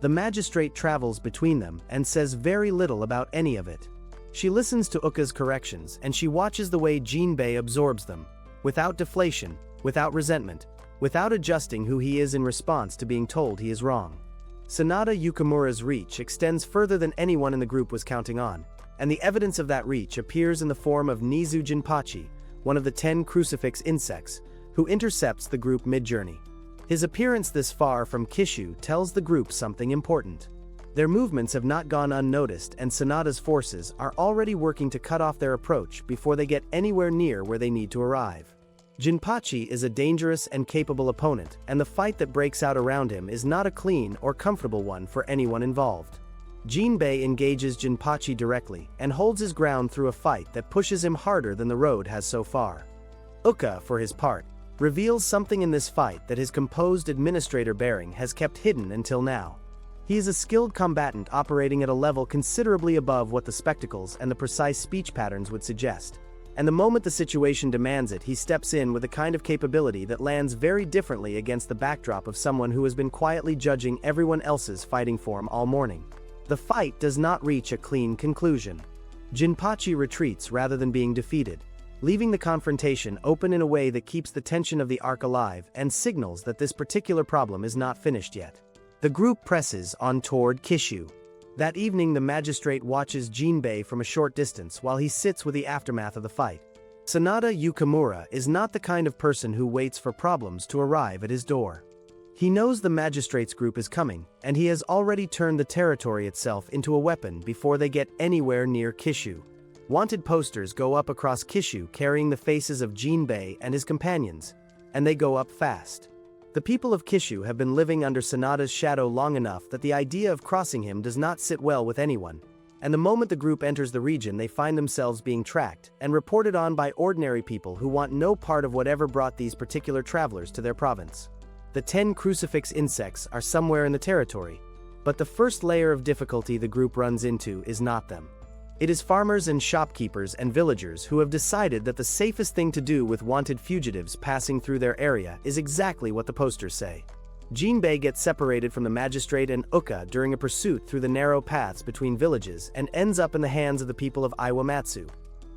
The magistrate travels between them and says very little about any of it. She listens to Uka's corrections and she watches the way Jinbei absorbs them, without deflation, without resentment, without adjusting who he is in response to being told he is wrong. Sanada Yukamura's reach extends further than anyone in the group was counting on, and the evidence of that reach appears in the form of Nizu Jinpachi, one of the 10 crucifix insects, who intercepts the group mid-journey. His appearance this far from Kishu tells the group something important. Their movements have not gone unnoticed, and Sanada's forces are already working to cut off their approach before they get anywhere near where they need to arrive. Jinpachi is a dangerous and capable opponent, and the fight that breaks out around him is not a clean or comfortable one for anyone involved. Jinbei engages Jinpachi directly and holds his ground through a fight that pushes him harder than the road has so far. Uka, for his part, reveals something in this fight that his composed administrator bearing has kept hidden until now. He is a skilled combatant operating at a level considerably above what the spectacles and the precise speech patterns would suggest. And the moment the situation demands it, he steps in with a kind of capability that lands very differently against the backdrop of someone who has been quietly judging everyone else's fighting form all morning. The fight does not reach a clean conclusion. Jinpachi retreats rather than being defeated, leaving the confrontation open in a way that keeps the tension of the arc alive and signals that this particular problem is not finished yet. The group presses on toward Kishu. That evening, the magistrate watches Jinbei from a short distance while he sits with the aftermath of the fight. Sanada Yukamura is not the kind of person who waits for problems to arrive at his door. He knows the magistrate's group is coming, and he has already turned the territory itself into a weapon before they get anywhere near Kishu. Wanted posters go up across Kishu carrying the faces of Jinbei and his companions, and they go up fast. The people of Kishu have been living under Sanada's shadow long enough that the idea of crossing him does not sit well with anyone, and the moment the group enters the region they find themselves being tracked and reported on by ordinary people who want no part of whatever brought these particular travelers to their province. The 10 crucifix insects are somewhere in the territory, but the first layer of difficulty the group runs into is not them. It is farmers and shopkeepers and villagers who have decided that the safest thing to do with wanted fugitives passing through their area is exactly what the posters say. Jinbei gets separated from the magistrate and Uka during a pursuit through the narrow paths between villages and ends up in the hands of the people of Iwamatsu,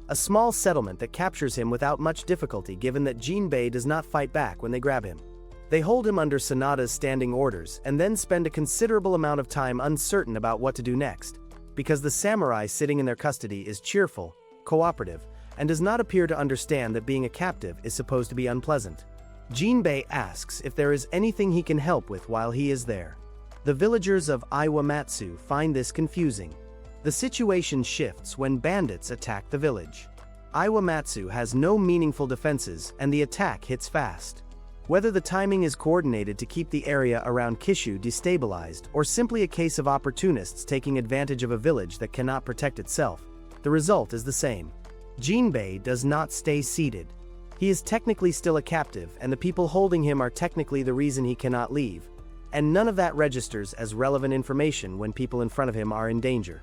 a small settlement that captures him without much difficulty given that Jinbei does not fight back when they grab him. They hold him under Sanada's standing orders and then spend a considerable amount of time uncertain about what to do next, because the samurai sitting in their custody is cheerful, cooperative, and does not appear to understand that being a captive is supposed to be unpleasant. Jinbei asks if there is anything he can help with while he is there. The villagers of Iwamatsu find this confusing. The situation shifts when bandits attack the village. Iwamatsu has no meaningful defenses and the attack hits fast. Whether the timing is coordinated to keep the area around Kishu destabilized or simply a case of opportunists taking advantage of a village that cannot protect itself, the result is the same. Jinbei does not stay seated. He is technically still a captive, and the people holding him are technically the reason he cannot leave, and none of that registers as relevant information when people in front of him are in danger.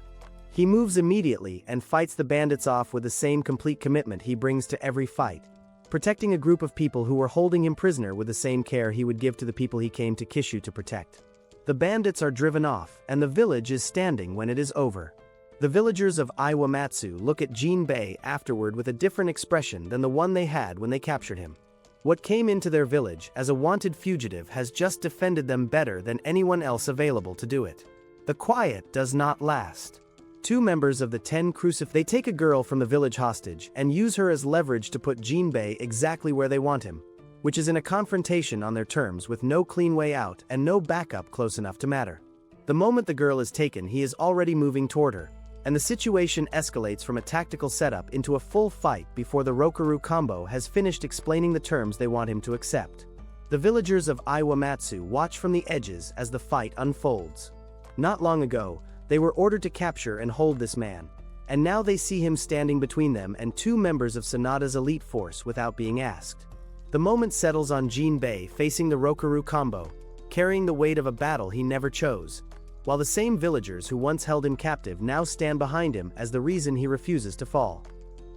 He moves immediately and fights the bandits off with the same complete commitment he brings to every fight, protecting a group of people who were holding him prisoner with the same care he would give to the people he came to Kishu to protect. The bandits are driven off, and the village is standing when it is over. The villagers of Iwamatsu look at Jinbei afterward with a different expression than the one they had when they captured him. What came into their village as a wanted fugitive has just defended them better than anyone else available to do it. The quiet does not last. 2 members of the 10 crucifix they take a girl from the village hostage and use her as leverage to put Jinbei exactly where they want him, which is in a confrontation on their terms with no clean way out and no backup close enough to matter. The moment the girl is taken, he is already moving toward her, and the situation escalates from a tactical setup into a full fight before the Rokaru combo has finished explaining the terms they want him to accept. The villagers of Iwamatsu watch from the edges as the fight unfolds. Not long ago, they were ordered to capture and hold this man, and now they see him standing between them and 2 members of Sanada's elite force without being asked. The moment settles on Jinbei facing the Rokaru combo, carrying the weight of a battle he never chose, while the same villagers who once held him captive now stand behind him as the reason he refuses to fall.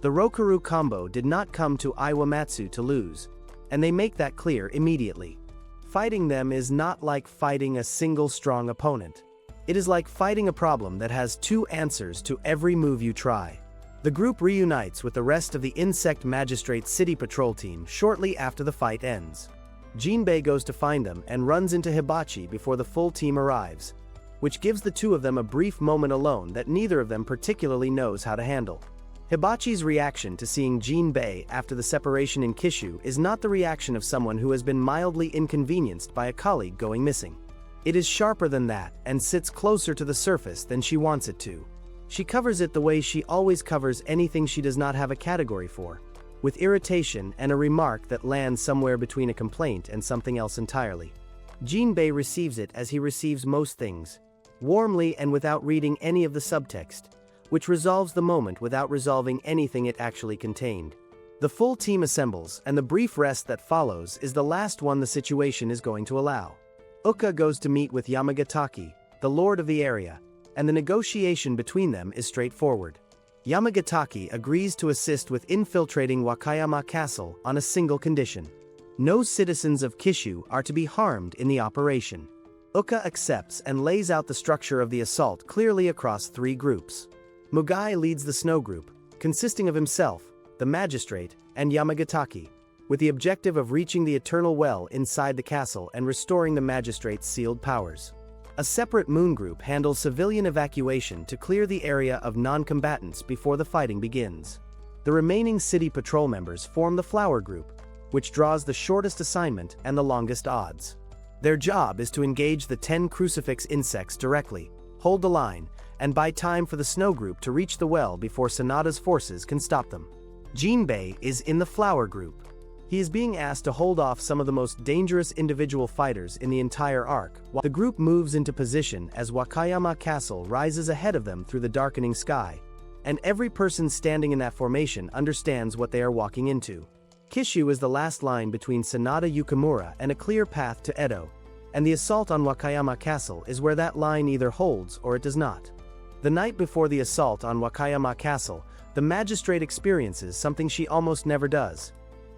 The Rokaru combo did not come to Iwamatsu to lose, and they make that clear immediately. Fighting them is not like fighting a single strong opponent. It is like fighting a problem that has 2 answers to every move you try. The group reunites with the rest of the Insect Magistrate City Patrol team shortly after the fight ends. Jinbei goes to find them and runs into Hibachi before the full team arrives, which gives the 2 of them a brief moment alone that neither of them particularly knows how to handle. Hibachi's reaction to seeing Jinbei after the separation in Kishu is not the reaction of someone who has been mildly inconvenienced by a colleague going missing. It is sharper than that and sits closer to the surface than she wants it to. She covers it the way she always covers anything she does not have a category for, with irritation and a remark that lands somewhere between a complaint and something else entirely. Jinbei receives it as he receives most things, warmly and without reading any of the subtext, which resolves the moment without resolving anything it actually contained. The full team assembles, and the brief rest that follows is the last one the situation is going to allow. Uka goes to meet with Yamagatake, the lord of the area, and the negotiation between them is straightforward. Yamagatake agrees to assist with infiltrating Wakayama Castle on a single condition. No citizens of Kishu are to be harmed in the operation. Uka accepts and lays out the structure of the assault clearly across 3 groups. Mugai leads the snow group, consisting of himself, the magistrate, and Yamagatake, with the objective of reaching the eternal well inside the castle and restoring the magistrate's sealed powers. A separate moon group handles civilian evacuation to clear the area of non-combatants before the fighting begins. The remaining city patrol members form the flower group, which draws the shortest assignment and the longest odds. Their job is to engage the 10 crucifix insects directly, hold the line, and buy time for the snow group to reach the well before Sanada's forces can stop them. Jinbei is in the flower group. He is being asked to hold off some of the most dangerous individual fighters in the entire arc, while the group moves into position as Wakayama Castle rises ahead of them through the darkening sky, and every person standing in that formation understands what they are walking into. Kishu is the last line between Sanada Yukamura and a clear path to Edo, and the assault on Wakayama Castle is where that line either holds or it does not. The night before the assault on Wakayama Castle, the magistrate experiences something she almost never does: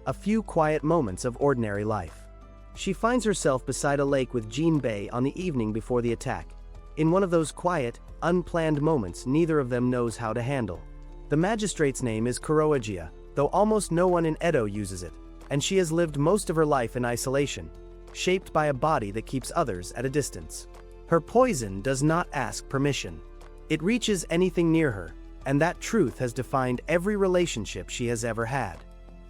a few quiet moments of ordinary life. She finds herself beside a lake with Jinbei on the evening before the attack. In one of those quiet, unplanned moments neither of them knows how to handle. The magistrate's name is Kuroagia, though almost no one in Edo uses it, and she has lived most of her life in isolation, shaped by a body that keeps others at a distance. Her poison does not ask permission. It reaches anything near her, and that truth has defined every relationship she has ever had.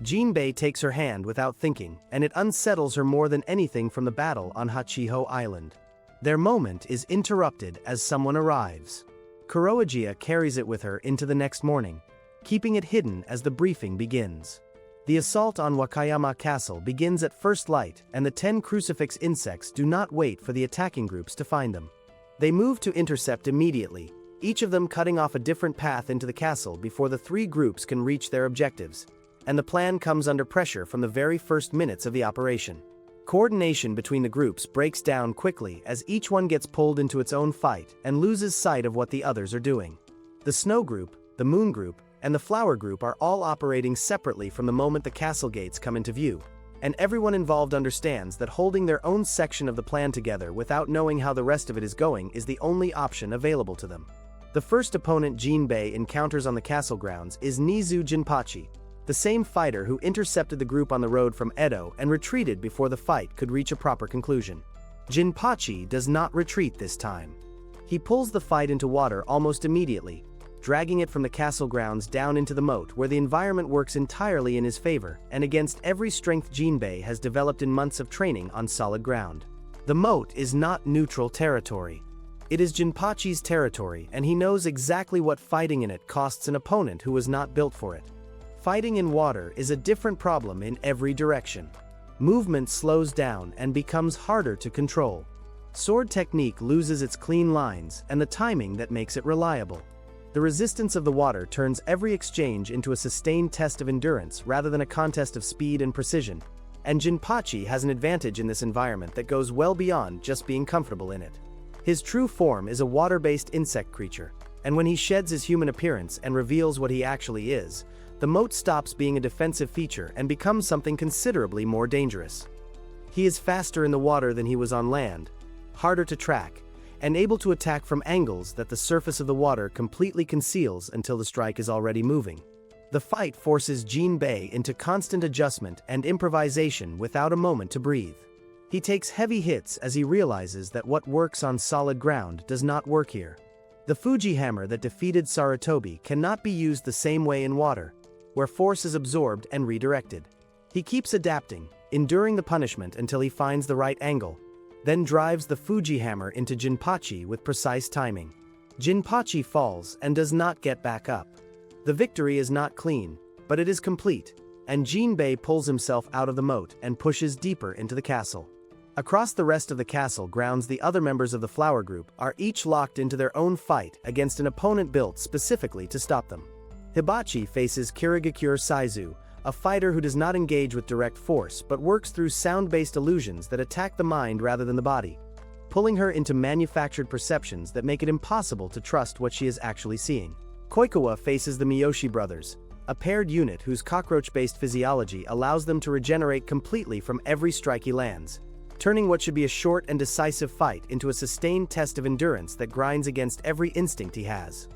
Jinbei takes her hand without thinking, and it unsettles her more than anything from the battle on Hachiho Island. Their moment is interrupted as someone arrives. Kuroagia carries it with her into the next morning, keeping it hidden as the briefing begins. The assault on Wakayama Castle begins at first light, and the 10 crucifix insects do not wait for the attacking groups to find them. They move to intercept immediately, each of them cutting off a different path into the castle before the 3 groups can reach their objectives, and the plan comes under pressure from the very first minutes of the operation. Coordination between the groups breaks down quickly as each one gets pulled into its own fight and loses sight of what the others are doing. The snow group, the moon group, and the flower group are all operating separately from the moment the castle gates come into view, and everyone involved understands that holding their own section of the plan together without knowing how the rest of it is going is the only option available to them. The first opponent Jinbei encounters on the castle grounds is Nizu Jinpachi, the same fighter who intercepted the group on the road from Edo and retreated before the fight could reach a proper conclusion. Jinpachi does not retreat this time. He pulls the fight into water almost immediately, dragging it from the castle grounds down into the moat where the environment works entirely in his favor and against every strength Jinbei has developed in months of training on solid ground. The moat is not neutral territory. It is Jinpachi's territory, and he knows exactly what fighting in it costs an opponent who was not built for it. Fighting in water is a different problem in every direction. Movement slows down and becomes harder to control. Sword technique loses its clean lines and the timing that makes it reliable. The resistance of the water turns every exchange into a sustained test of endurance rather than a contest of speed and precision, and Jinpachi has an advantage in this environment that goes well beyond just being comfortable in it. His true form is a water-based insect creature, and when he sheds his human appearance and reveals what he actually is, the moat stops being a defensive feature and becomes something considerably more dangerous. He is faster in the water than he was on land, harder to track, and able to attack from angles that the surface of the water completely conceals until the strike is already moving. The fight forces Jinbei into constant adjustment and improvisation without a moment to breathe. He takes heavy hits as he realizes that what works on solid ground does not work here. The Fuji hammer that defeated Saratobi cannot be used the same way in water, where force is absorbed and redirected. He keeps adapting, enduring the punishment until he finds the right angle, then drives the Fuji hammer into Jinpachi with precise timing. Jinpachi falls and does not get back up. The victory is not clean, but it is complete, and Jinbei pulls himself out of the moat and pushes deeper into the castle. Across the rest of the castle grounds, the other members of the flower group are each locked into their own fight against an opponent built specifically to stop them. Hibachi faces Kirigakure Saizu, a fighter who does not engage with direct force but works through sound-based illusions that attack the mind rather than the body, pulling her into manufactured perceptions that make it impossible to trust what she is actually seeing. Kooa faces the Miyoshi brothers, a paired unit whose cockroach-based physiology allows them to regenerate completely from every strike he lands, turning what should be a short and decisive fight into a sustained test of endurance that grinds against every instinct he has.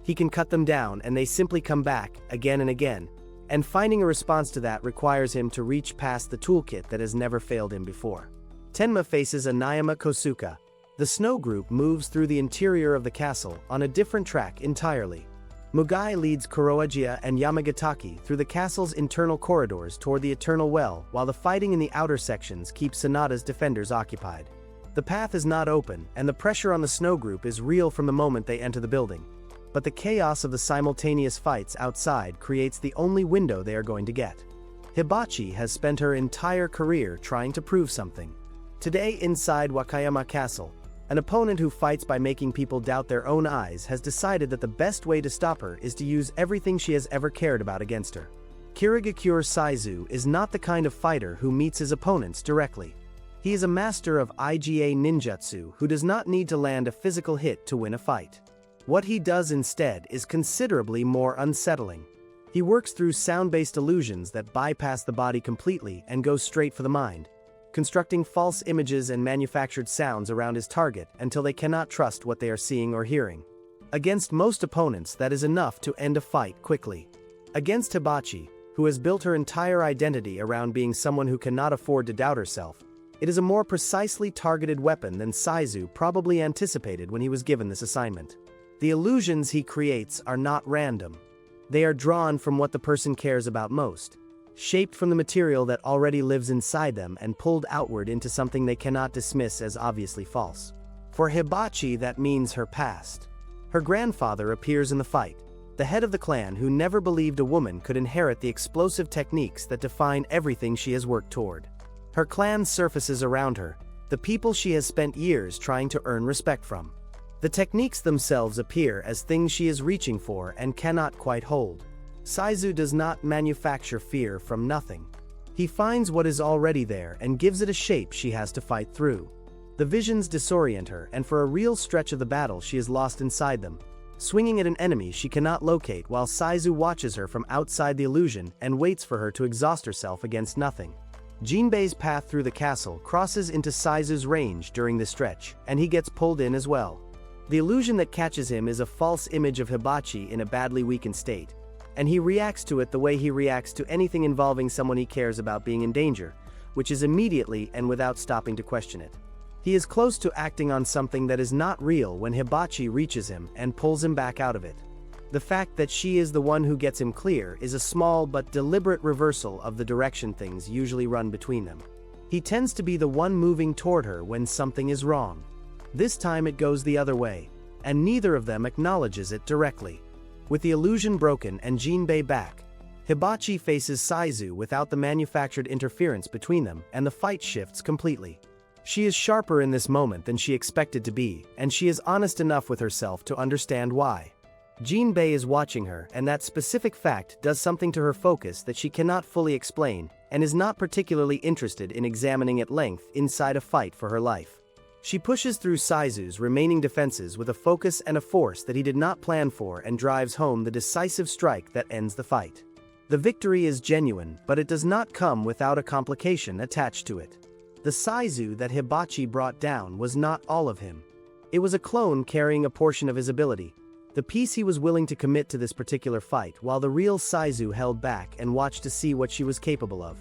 He can cut them down and they simply come back, again and again, and finding a response to that requires him to reach past the toolkit that has never failed him before. Tenma faces Anayama Kosuka. The snow group moves through the interior of the castle on a different track entirely. Mugai leads Kuroagia and Yamagataki through the castle's internal corridors toward the Eternal Well, while the fighting in the outer sections keeps Sonata's defenders occupied. The path is not open, and the pressure on the snow group is real from the moment they enter the building. But the chaos of the simultaneous fights outside creates the only window they are going to get. Hibachi has spent her entire career trying to prove something. Today, inside Wakayama Castle, an opponent who fights by making people doubt their own eyes has decided that the best way to stop her is to use everything she has ever cared about against her. Kirigakure Saizu is not the kind of fighter who meets his opponents directly. He is a master of IGA ninjutsu who does not need to land a physical hit to win a fight. What he does instead is considerably more unsettling. He works through sound-based illusions that bypass the body completely and go straight for the mind, constructing false images and manufactured sounds around his target until they cannot trust what they are seeing or hearing. Against most opponents, that is enough to end a fight quickly. Against Hibachi, who has built her entire identity around being someone who cannot afford to doubt herself, it is a more precisely targeted weapon than Saizu probably anticipated when he was given this assignment. The illusions he creates are not random. They are drawn from what the person cares about most, shaped from the material that already lives inside them and pulled outward into something they cannot dismiss as obviously false. For Hibachi, that means her past. Her grandfather appears in the fight, the head of the clan who never believed a woman could inherit the explosive techniques that define everything she has worked toward. Her clan surfaces around her, the people she has spent years trying to earn respect from. The techniques themselves appear as things she is reaching for and cannot quite hold. Saizu does not manufacture fear from nothing. He finds what is already there and gives it a shape she has to fight through. The visions disorient her, and for a real stretch of the battle she is lost inside them, swinging at an enemy she cannot locate while Saizu watches her from outside the illusion and waits for her to exhaust herself against nothing. Jinbei's path through the castle crosses into Saizu's range during this stretch, and he gets pulled in as well. The illusion that catches him is a false image of Hibachi in a badly weakened state, and he reacts to it the way he reacts to anything involving someone he cares about being in danger, which is immediately and without stopping to question it. He is close to acting on something that is not real when Hibachi reaches him and pulls him back out of it. The fact that she is the one who gets him clear is a small but deliberate reversal of the direction things usually run between them. He tends to be the one moving toward her when something is wrong. This time it goes the other way, and neither of them acknowledges it directly. With the illusion broken and Jinbei back, Hibachi faces Saizu without the manufactured interference between them, and the fight shifts completely. She is sharper in this moment than she expected to be, and she is honest enough with herself to understand why. Jinbei is watching her, and that specific fact does something to her focus that she cannot fully explain, and is not particularly interested in examining at length inside a fight for her life. She pushes through Saizu's remaining defenses with a focus and a force that he did not plan for and drives home the decisive strike that ends the fight. The victory is genuine, but it does not come without a complication attached to it. The Saizu that Hibachi brought down was not all of him. It was a clone carrying a portion of his ability, the piece he was willing to commit to this particular fight, while the real Saizu held back and watched to see what she was capable of.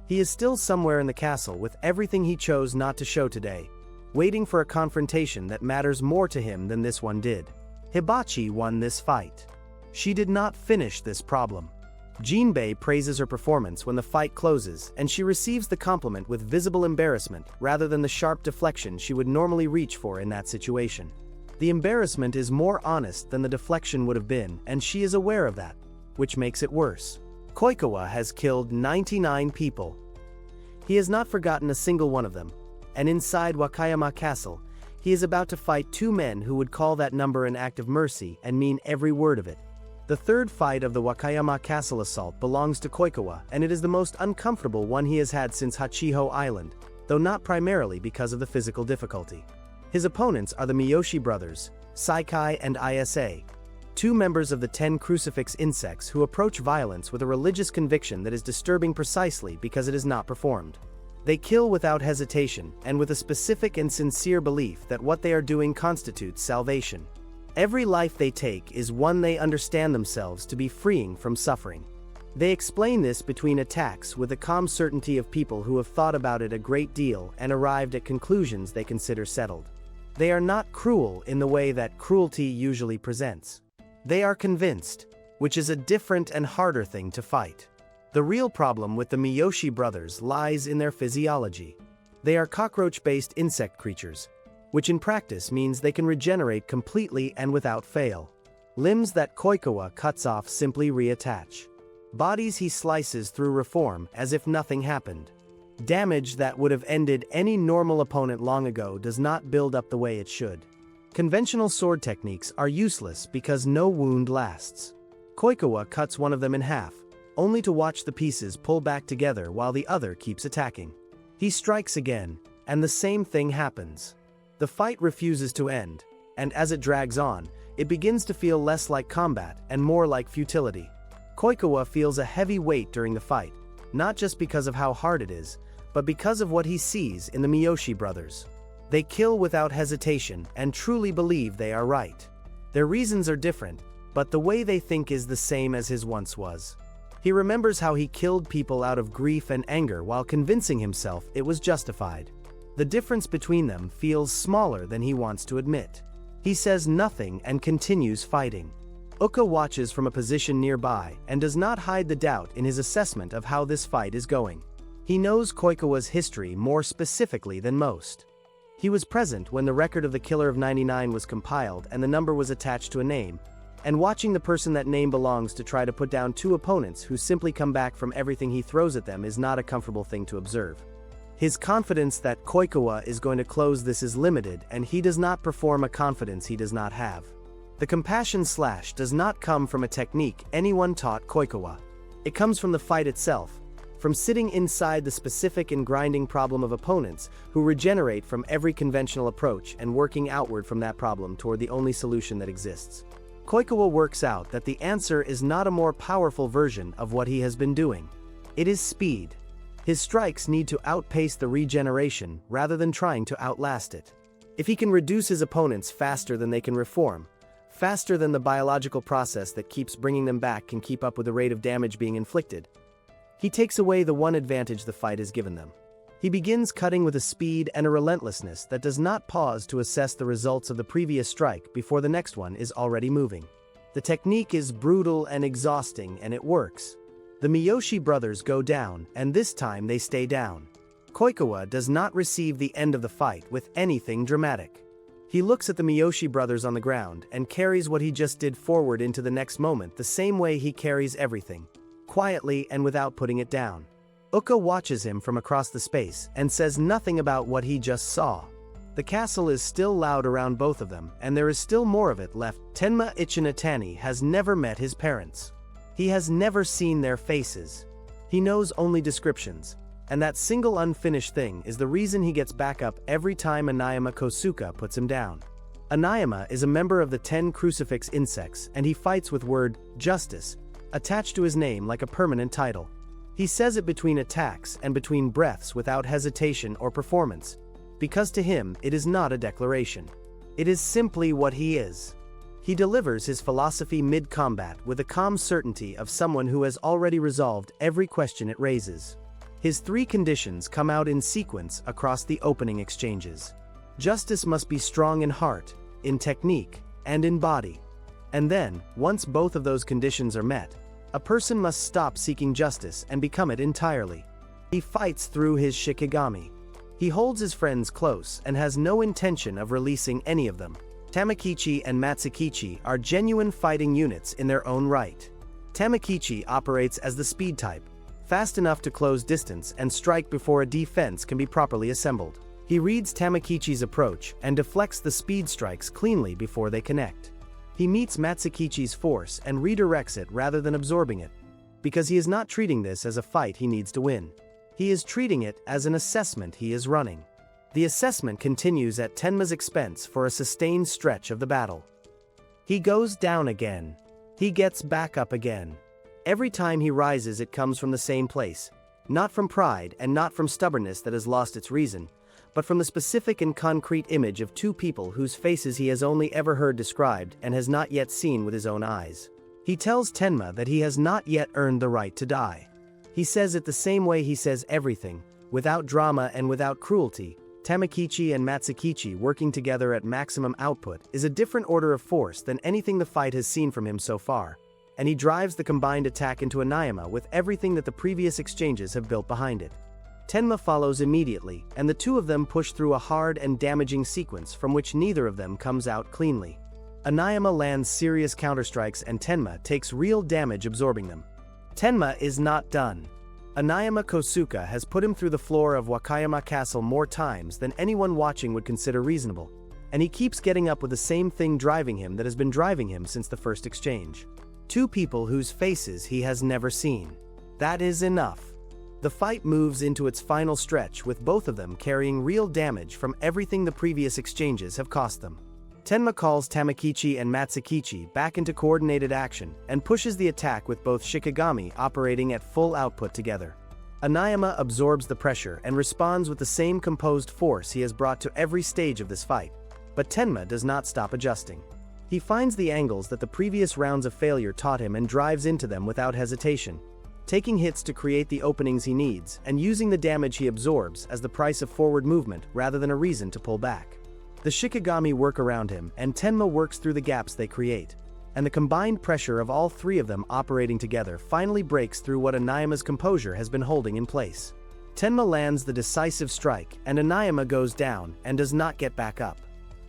He is still somewhere in the castle with everything he chose not to show today, waiting for a confrontation that matters more to him than this one did. Hibachi won this fight. She did not finish this problem. Jinbei praises her performance when the fight closes, and she receives the compliment with visible embarrassment rather than the sharp deflection she would normally reach for in that situation. The embarrassment is more honest than the deflection would have been, and she is aware of that, which makes it worse. Kooa has killed 99 people. He has not forgotten a single one of them, and inside Wakayama Castle, he is about to fight two men who would call that number an act of mercy and mean every word of it. The third fight of the Wakayama Castle assault belongs to Kooa, and it is the most uncomfortable one he has had since Hachiho Island, though not primarily because of the physical difficulty. His opponents are the Miyoshi brothers, Saikai and Isa, two members of the 10 crucifix insects who approach violence with a religious conviction that is disturbing precisely because it is not performed. They kill without hesitation and with a specific and sincere belief that what they are doing constitutes salvation. Every life they take is one they understand themselves to be freeing from suffering. They explain this between attacks with the calm certainty of people who have thought about it a great deal and arrived at conclusions they consider settled. They are not cruel in the way that cruelty usually presents. They are convinced, which is a different and harder thing to fight. The real problem with the Miyoshi brothers lies in their physiology. They are cockroach-based insect creatures, which in practice means they can regenerate completely and without fail. Limbs that Kooa cuts off simply reattach. Bodies he slices through reform as if nothing happened. Damage that would have ended any normal opponent long ago does not build up the way it should. Conventional sword techniques are useless because no wound lasts. Kooa cuts one of them in half, only to watch the pieces pull back together while the other keeps attacking. He strikes again, and the same thing happens. The fight refuses to end, and as it drags on, it begins to feel less like combat and more like futility. Kooa feels a heavy weight during the fight, not just because of how hard it is, but because of what he sees in the Miyoshi brothers. They kill without hesitation and truly believe they are right. Their reasons are different, but the way they think is the same as his once was. He remembers how he killed people out of grief and anger while convincing himself it was justified. The difference between them feels smaller than he wants to admit. He says nothing and continues fighting. Uka watches from a position nearby and does not hide the doubt in his assessment of how this fight is going. He knows Kooa's history more specifically than most. He was present when the record of the killer of 99 was compiled and the number was attached to a name, and watching the person that name belongs to try to put down two opponents who simply come back from everything he throws at them is not a comfortable thing to observe. His confidence that Kooa is going to close this is limited, and he does not perform a confidence he does not have. The compassion slash does not come from a technique anyone taught Kooa. It comes from the fight itself, from sitting inside the specific and grinding problem of opponents who regenerate from every conventional approach and working outward from that problem toward the only solution that exists. Kooa works out that the answer is not a more powerful version of what he has been doing. It is speed. His strikes need to outpace the regeneration rather than trying to outlast it. If he can reduce his opponents faster than they can reform, faster than the biological process that keeps bringing them back can keep up with the rate of damage being inflicted, he takes away the one advantage the fight has given them. He begins cutting with a speed and a relentlessness that does not pause to assess the results of the previous strike before the next one is already moving. The technique is brutal and exhausting, and it works. The Miyoshi brothers go down, and this time they stay down. Kooa does not receive the end of the fight with anything dramatic. He looks at the Miyoshi brothers on the ground and carries what he just did forward into the next moment the same way he carries everything, quietly and without putting it down. Uka watches him from across the space and says nothing about what he just saw. The castle is still loud around both of them, and there is still more of it left. Tenma Ichinatani has never met his parents. He has never seen their faces. He knows only descriptions, and that single unfinished thing is the reason he gets back up every time Anayama Kosuka puts him down. Anayama is a member of the 10 crucifix insects, and he fights with word justice attached to his name like a permanent title. He says it between attacks and between breaths without hesitation or performance, because to him it is not a declaration. It is simply what he is. He delivers his philosophy mid-combat with the calm certainty of someone who has already resolved every question it raises. His 3 conditions come out in sequence across the opening exchanges. Justice must be strong in heart, in technique, and in body. And then, once both of those conditions are met, a person must stop seeking justice and become it entirely. He fights through his shikigami. He holds his friends close and has no intention of releasing any of them. Tamakichi and Matsukichi are genuine fighting units in their own right. Tamakichi operates as the speed type, fast enough to close distance and strike before a defense can be properly assembled. He reads Tamakichi's approach and deflects the speed strikes cleanly before they connect. He meets Matsukichi's force and redirects it rather than absorbing it, because he is not treating this as a fight he needs to win. He is treating it as an assessment he is running. The assessment continues at Tenma's expense for a sustained stretch of the battle. He goes down again. He gets back up again. Every time he rises, it comes from the same place, not from pride and not from stubbornness that has lost its reason, but from the specific and concrete image of two people whose faces he has only ever heard described and has not yet seen with his own eyes. He tells Tenma that he has not yet earned the right to die. He says it the same way he says everything, without drama and without cruelty. Tamakichi and Matsukichi working together at maximum output is a different order of force than anything the fight has seen from him so far, and he drives the combined attack into Oniyama with everything that the previous exchanges have built behind it. Tenma follows immediately, and the two of them push through a hard and damaging sequence from which neither of them comes out cleanly. Oniyama lands serious counterstrikes and Tenma takes real damage absorbing them. Tenma is not done. Oniyama Kosuka has put him through the floor of Wakayama Castle more times than anyone watching would consider reasonable, and he keeps getting up with the same thing driving him that has been driving him since the first exchange. Two people whose faces he has never seen. That is enough. The fight moves into its final stretch with both of them carrying real damage from everything the previous exchanges have cost them. Tenma calls Tamakichi and Matsukichi back into coordinated action and pushes the attack with both Shikigami operating at full output together. Oniyama absorbs the pressure and responds with the same composed force he has brought to every stage of this fight, but Tenma does not stop adjusting. He finds the angles that the previous rounds of failure taught him and drives into them without hesitation, taking hits to create the openings he needs and using the damage he absorbs as the price of forward movement rather than a reason to pull back. The Shikigami work around him and Tenma works through the gaps they create, and the combined pressure of all three of them operating together finally breaks through what Oniyama's composure has been holding in place. Tenma lands the decisive strike and Oniyama goes down and does not get back up.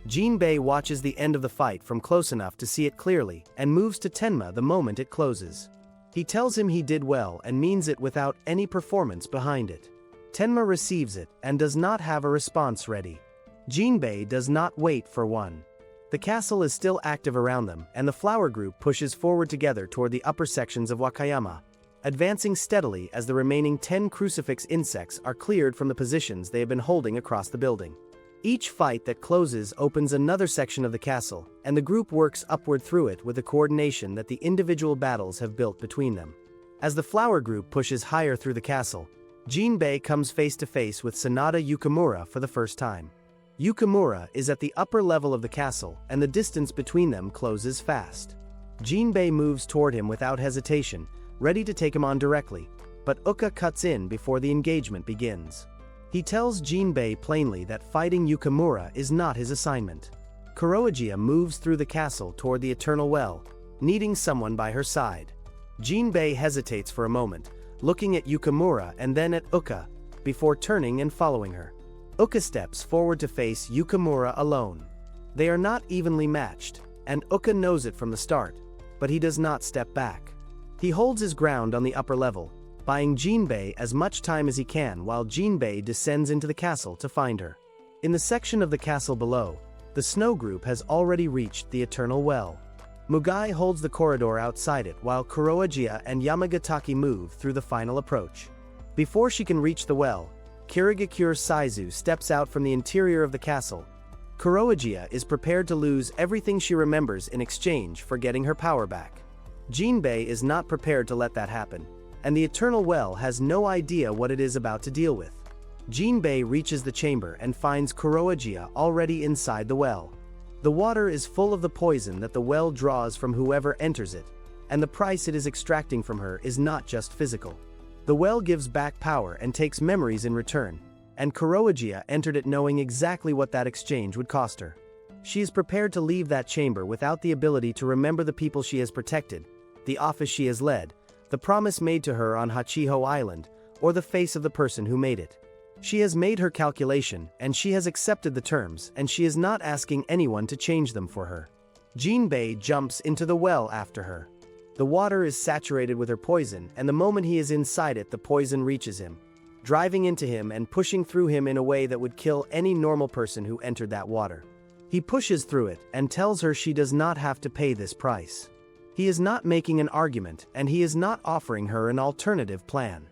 Jinbei watches the end of the fight from close enough to see it clearly and moves to Tenma the moment it closes. He tells him he did well and means it without any performance behind it. Tenma receives it and does not have a response ready. Jinbei does not wait for one. The castle is still active around them and the flower group pushes forward together toward the upper sections of Wakayama, advancing steadily as the remaining 10 crucifix insects are cleared from the positions they have been holding across the building. Each fight that closes opens another section of the castle, and the group works upward through it with the coordination that the individual battles have built between them. As the flower group pushes higher through the castle, Jinbei comes face to face with Sanada Yukamura for the first time. Yukamura is at the upper level of the castle, and the distance between them closes fast. Jinbei moves toward him without hesitation, ready to take him on directly, but Uka cuts in before the engagement begins. He tells Jinbei plainly that fighting Yukamura is not his assignment. Kuroijiya moves through the castle toward the Eternal Well, needing someone by her side. Jinbei hesitates for a moment, looking at Yukamura and then at Uka, before turning and following her. Uka steps forward to face Yukamura alone. They are not evenly matched, and Uka knows it from the start, but he does not step back. He holds his ground on the upper level, buying Jinbei as much time as he can while Jinbei descends into the castle to find her. In the section of the castle below, the snow group has already reached the Eternal Well. Mugai holds the corridor outside it while Kuroijiya and Yamagatake move through the final approach. Before she can reach the well, Kirigakure Saizu steps out from the interior of the castle. Kuroijiya is prepared to lose everything she remembers in exchange for getting her power back. Jinbei is not prepared to let that happen, and the Eternal Well has no idea what it is about to deal with. Jinbei reaches the chamber and finds Kuroijiya already inside the well. The water is full of the poison that the well draws from whoever enters it, and the price it is extracting from her is not just physical. The well gives back power and takes memories in return, and Kuroijiya entered it knowing exactly what that exchange would cost her. She is prepared to leave that chamber without the ability to remember the people she has protected, the office she has led, the promise made to her on Hachiho Island, or the face of the person who made it. She has made her calculation, and she has accepted the terms, and she is not asking anyone to change them for her. Jinbei jumps into the well after her. The water is saturated with her poison, and the moment he is inside it, the poison reaches him, driving into him and pushing through him in a way that would kill any normal person who entered that water. He pushes through it and tells her she does not have to pay this price. He is not making an argument, and he is not offering her an alternative plan.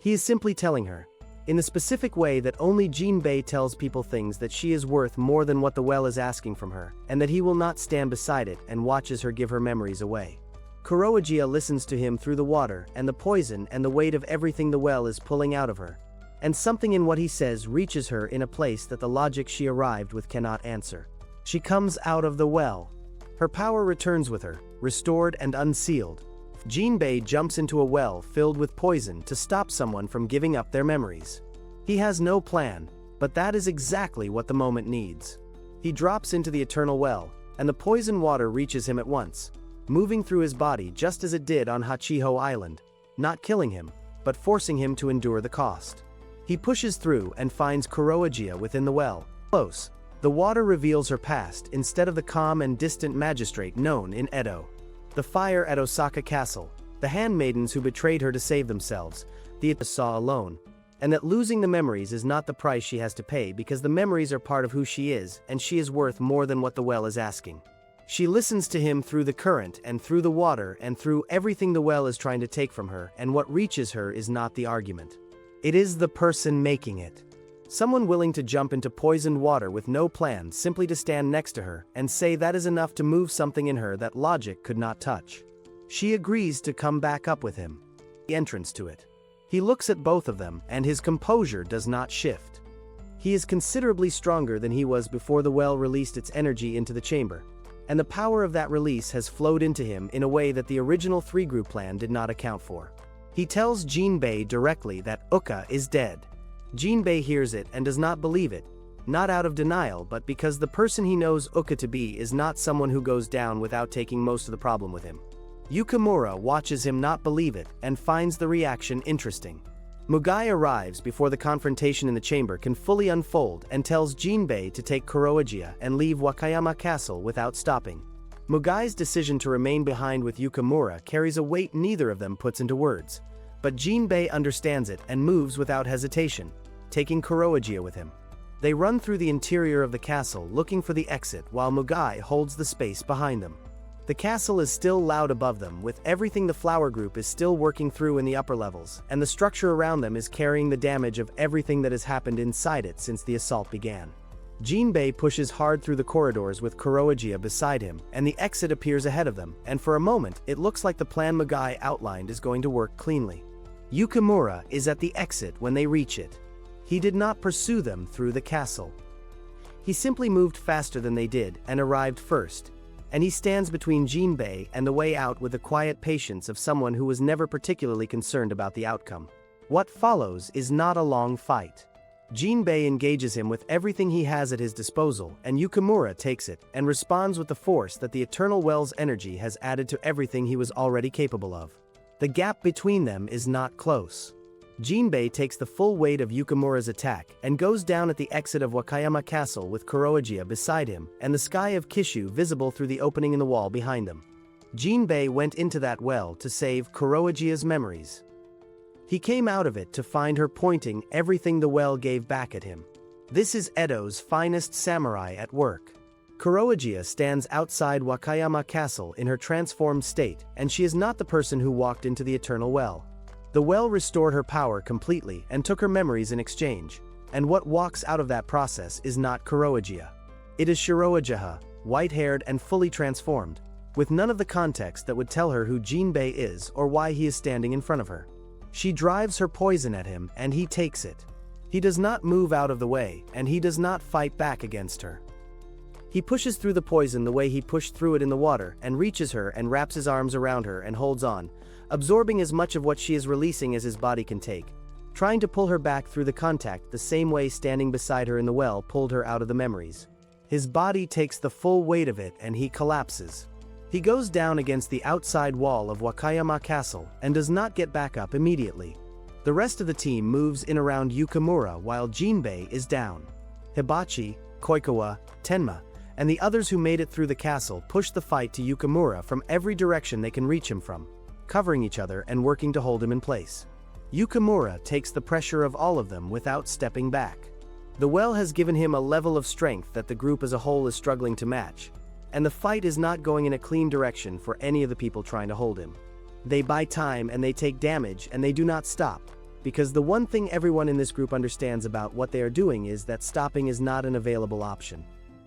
He is simply telling her, in the specific way that only Jinbei tells people things, that she is worth more than what the well is asking from her, and that he will not stand beside it and watches her give her memories away. Kuroijiya listens to him through the water and the poison and the weight of everything the well is pulling out of her, and something in what he says reaches her in a place that the logic she arrived with cannot answer. She comes out of the well. Her power returns with her, restored and unsealed. Jinbei jumps into a well filled with poison to stop someone from giving up their memories. He has no plan, but that is exactly what the moment needs. He drops into the eternal well, and the poison water reaches him at once, moving through his body just as it did on Hachiho Island, not killing him, but forcing him to endure the cost. He pushes through and finds Kuroijiya within the well. Close, the water reveals her past instead of the calm and distant magistrate known in Edo. The fire at Osaka Castle, the handmaidens who betrayed her to save themselves, the saw alone, and that losing the memories is not the price she has to pay because the memories are part of who she is, and she is worth more than what the well is asking. She listens to him through the current and through the water and through everything the well is trying to take from her, and what reaches her is not the argument. It is the person making it. Someone willing to jump into poisoned water with no plan simply to stand next to her and say that is enough to move something in her that logic could not touch. She agrees to come back up with him. The entrance to it. He looks at both of them, and his composure does not shift. He is considerably stronger than he was before the well released its energy into the chamber, and the power of that release has flowed into him in a way that the original three-group plan did not account for. He tells Jinbei directly that Uka is dead. Jinbei hears it and does not believe it, not out of denial but because the person he knows Uka to be is not someone who goes down without taking most of the problem with him. Yukamura watches him not believe it and finds the reaction interesting. Mugai arrives before the confrontation in the chamber can fully unfold and tells Jinbei to take Kuroijiya and leave Wakayama Castle without stopping. Mugai's decision to remain behind with Yukamura carries a weight neither of them puts into words, but Jinbei understands it and moves without hesitation, taking Kuroijiya with him. They run through the interior of the castle looking for the exit while Mugai holds the space behind them. The castle is still loud above them, with everything the flower group is still working through in the upper levels, and the structure around them is carrying the damage of everything that has happened inside it since the assault began. Jinbei pushes hard through the corridors with Kuroijiya beside him, and the exit appears ahead of them, and for a moment it looks like the plan Mugai outlined is going to work cleanly. Yukamura is at the exit when they reach it. He did not pursue them through the castle. He simply moved faster than they did and arrived first, and he stands between Jinbei and the way out with the quiet patience of someone who was never particularly concerned about the outcome. What follows is not a long fight. Jinbei engages him with everything he has at his disposal, and Yukamura takes it and responds with the force that the Eternal Well's energy has added to everything he was already capable of. The gap between them is not close. Jinbei takes the full weight of Yukamura's attack and goes down at the exit of Wakayama Castle with Kuroijiya beside him and the sky of Kishu visible through the opening in the wall behind them. Jinbei went into that well to save Kuroijiya's memories. He came out of it to find her pointing everything the well gave back at him. This is Edo's finest samurai at work. Kuroijiya stands outside Wakayama Castle in her transformed state, and she is not the person who walked into the Eternal Well. The well restored her power completely and took her memories in exchange, and what walks out of that process is not Kuroijiya. It is Shiroijiya, white-haired and fully transformed, with none of the context that would tell her who Jinbei is or why he is standing in front of her. She drives her poison at him and he takes it. He does not move out of the way, and he does not fight back against her. He pushes through the poison the way he pushed through it in the water and reaches her and wraps his arms around her and holds on, absorbing as much of what she is releasing as his body can take, trying to pull her back through the contact the same way standing beside her in the well pulled her out of the memories. His body takes the full weight of it and he collapses. He goes down against the outside wall of Wakayama Castle and does not get back up immediately. The rest of the team moves in around Yukamura while Jinbei is down. Hibachi, Kooa, Tenma, and the others who made it through the castle push the fight to Yukamura from every direction they can reach him from, covering each other and working to hold him in place. Yukamura takes the pressure of all of them without stepping back. The well has given him a level of strength that the group as a whole is struggling to match, and the fight is not going in a clean direction for any of the people trying to hold him. They buy time and they take damage and they do not stop, because the one thing everyone in this group understands about what they are doing is that stopping is not an available option.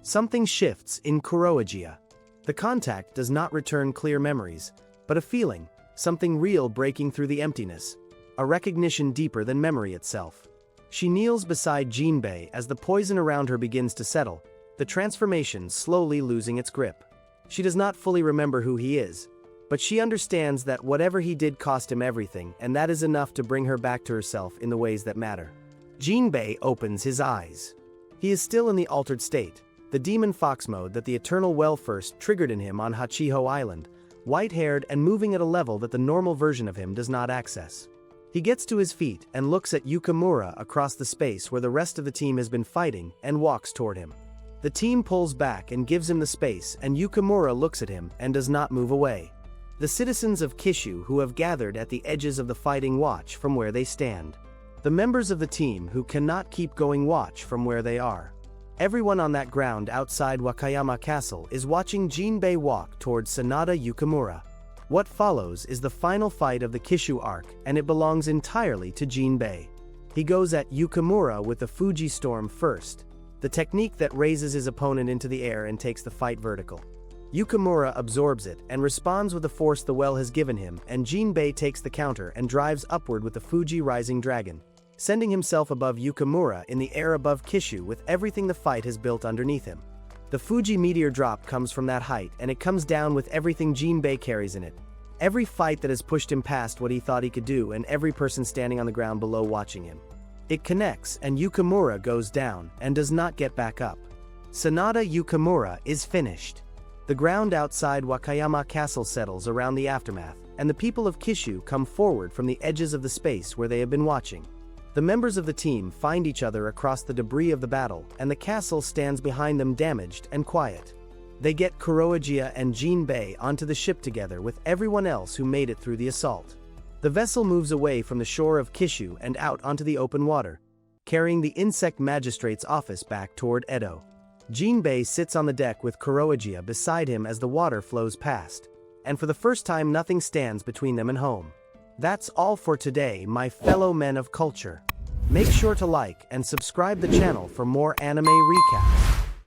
Something shifts in Kuroijiya. The contact does not return clear memories, but a feeling, something real breaking through the emptiness, a recognition deeper than memory itself. She kneels beside Jinbei as the poison around her begins to settle, the transformation slowly losing its grip. She does not fully remember who he is, but she understands that whatever he did cost him everything, and that is enough to bring her back to herself in the ways that matter. Jinbei opens his eyes. He is still in the altered state, the demon fox mode that the Eternal Well first triggered in him on Hachiho Island, white-haired and moving at a level that the normal version of him does not access. He gets to his feet and looks at Yukamura across the space where the rest of the team has been fighting and walks toward him. The team pulls back and gives him the space, and Yukamura looks at him and does not move away. The citizens of Kishu who have gathered at the edges of the fighting watch from where they stand. The members of the team who cannot keep going watch from where they are. Everyone on that ground outside Wakayama Castle is watching Jinbei walk towards Sanada Yukamura. What follows is the final fight of the Kishu arc, and it belongs entirely to Jinbei. He goes at Yukamura with the Fuji Storm first, the technique that raises his opponent into the air and takes the fight vertical. Yukamura absorbs it and responds with the force the well has given him, and Jinbei takes the counter and drives upward with the Fuji Rising Dragon, sending himself above Yukamura in the air above Kishu with everything the fight has built underneath him. The Fuji meteor drop comes from that height, and it comes down with everything Jinbei carries in it. Every fight that has pushed him past what he thought he could do, and every person standing on the ground below watching him. It connects, and Yukamura goes down, and does not get back up. Sanada Yukamura is finished. The ground outside Wakayama Castle settles around the aftermath, and the people of Kishu come forward from the edges of the space where they have been watching. The members of the team find each other across the debris of the battle, and the castle stands behind them damaged and quiet. They get Kuroijiya and Jinbei onto the ship together with everyone else who made it through the assault. The vessel moves away from the shore of Kishu and out onto the open water, carrying the insect magistrate's office back toward Edo. Jinbei sits on the deck with Kuroijiya beside him as the water flows past, and for the first time nothing stands between them and home. That's all for today, my fellow men of culture. Make sure to like and subscribe the channel for more anime recaps.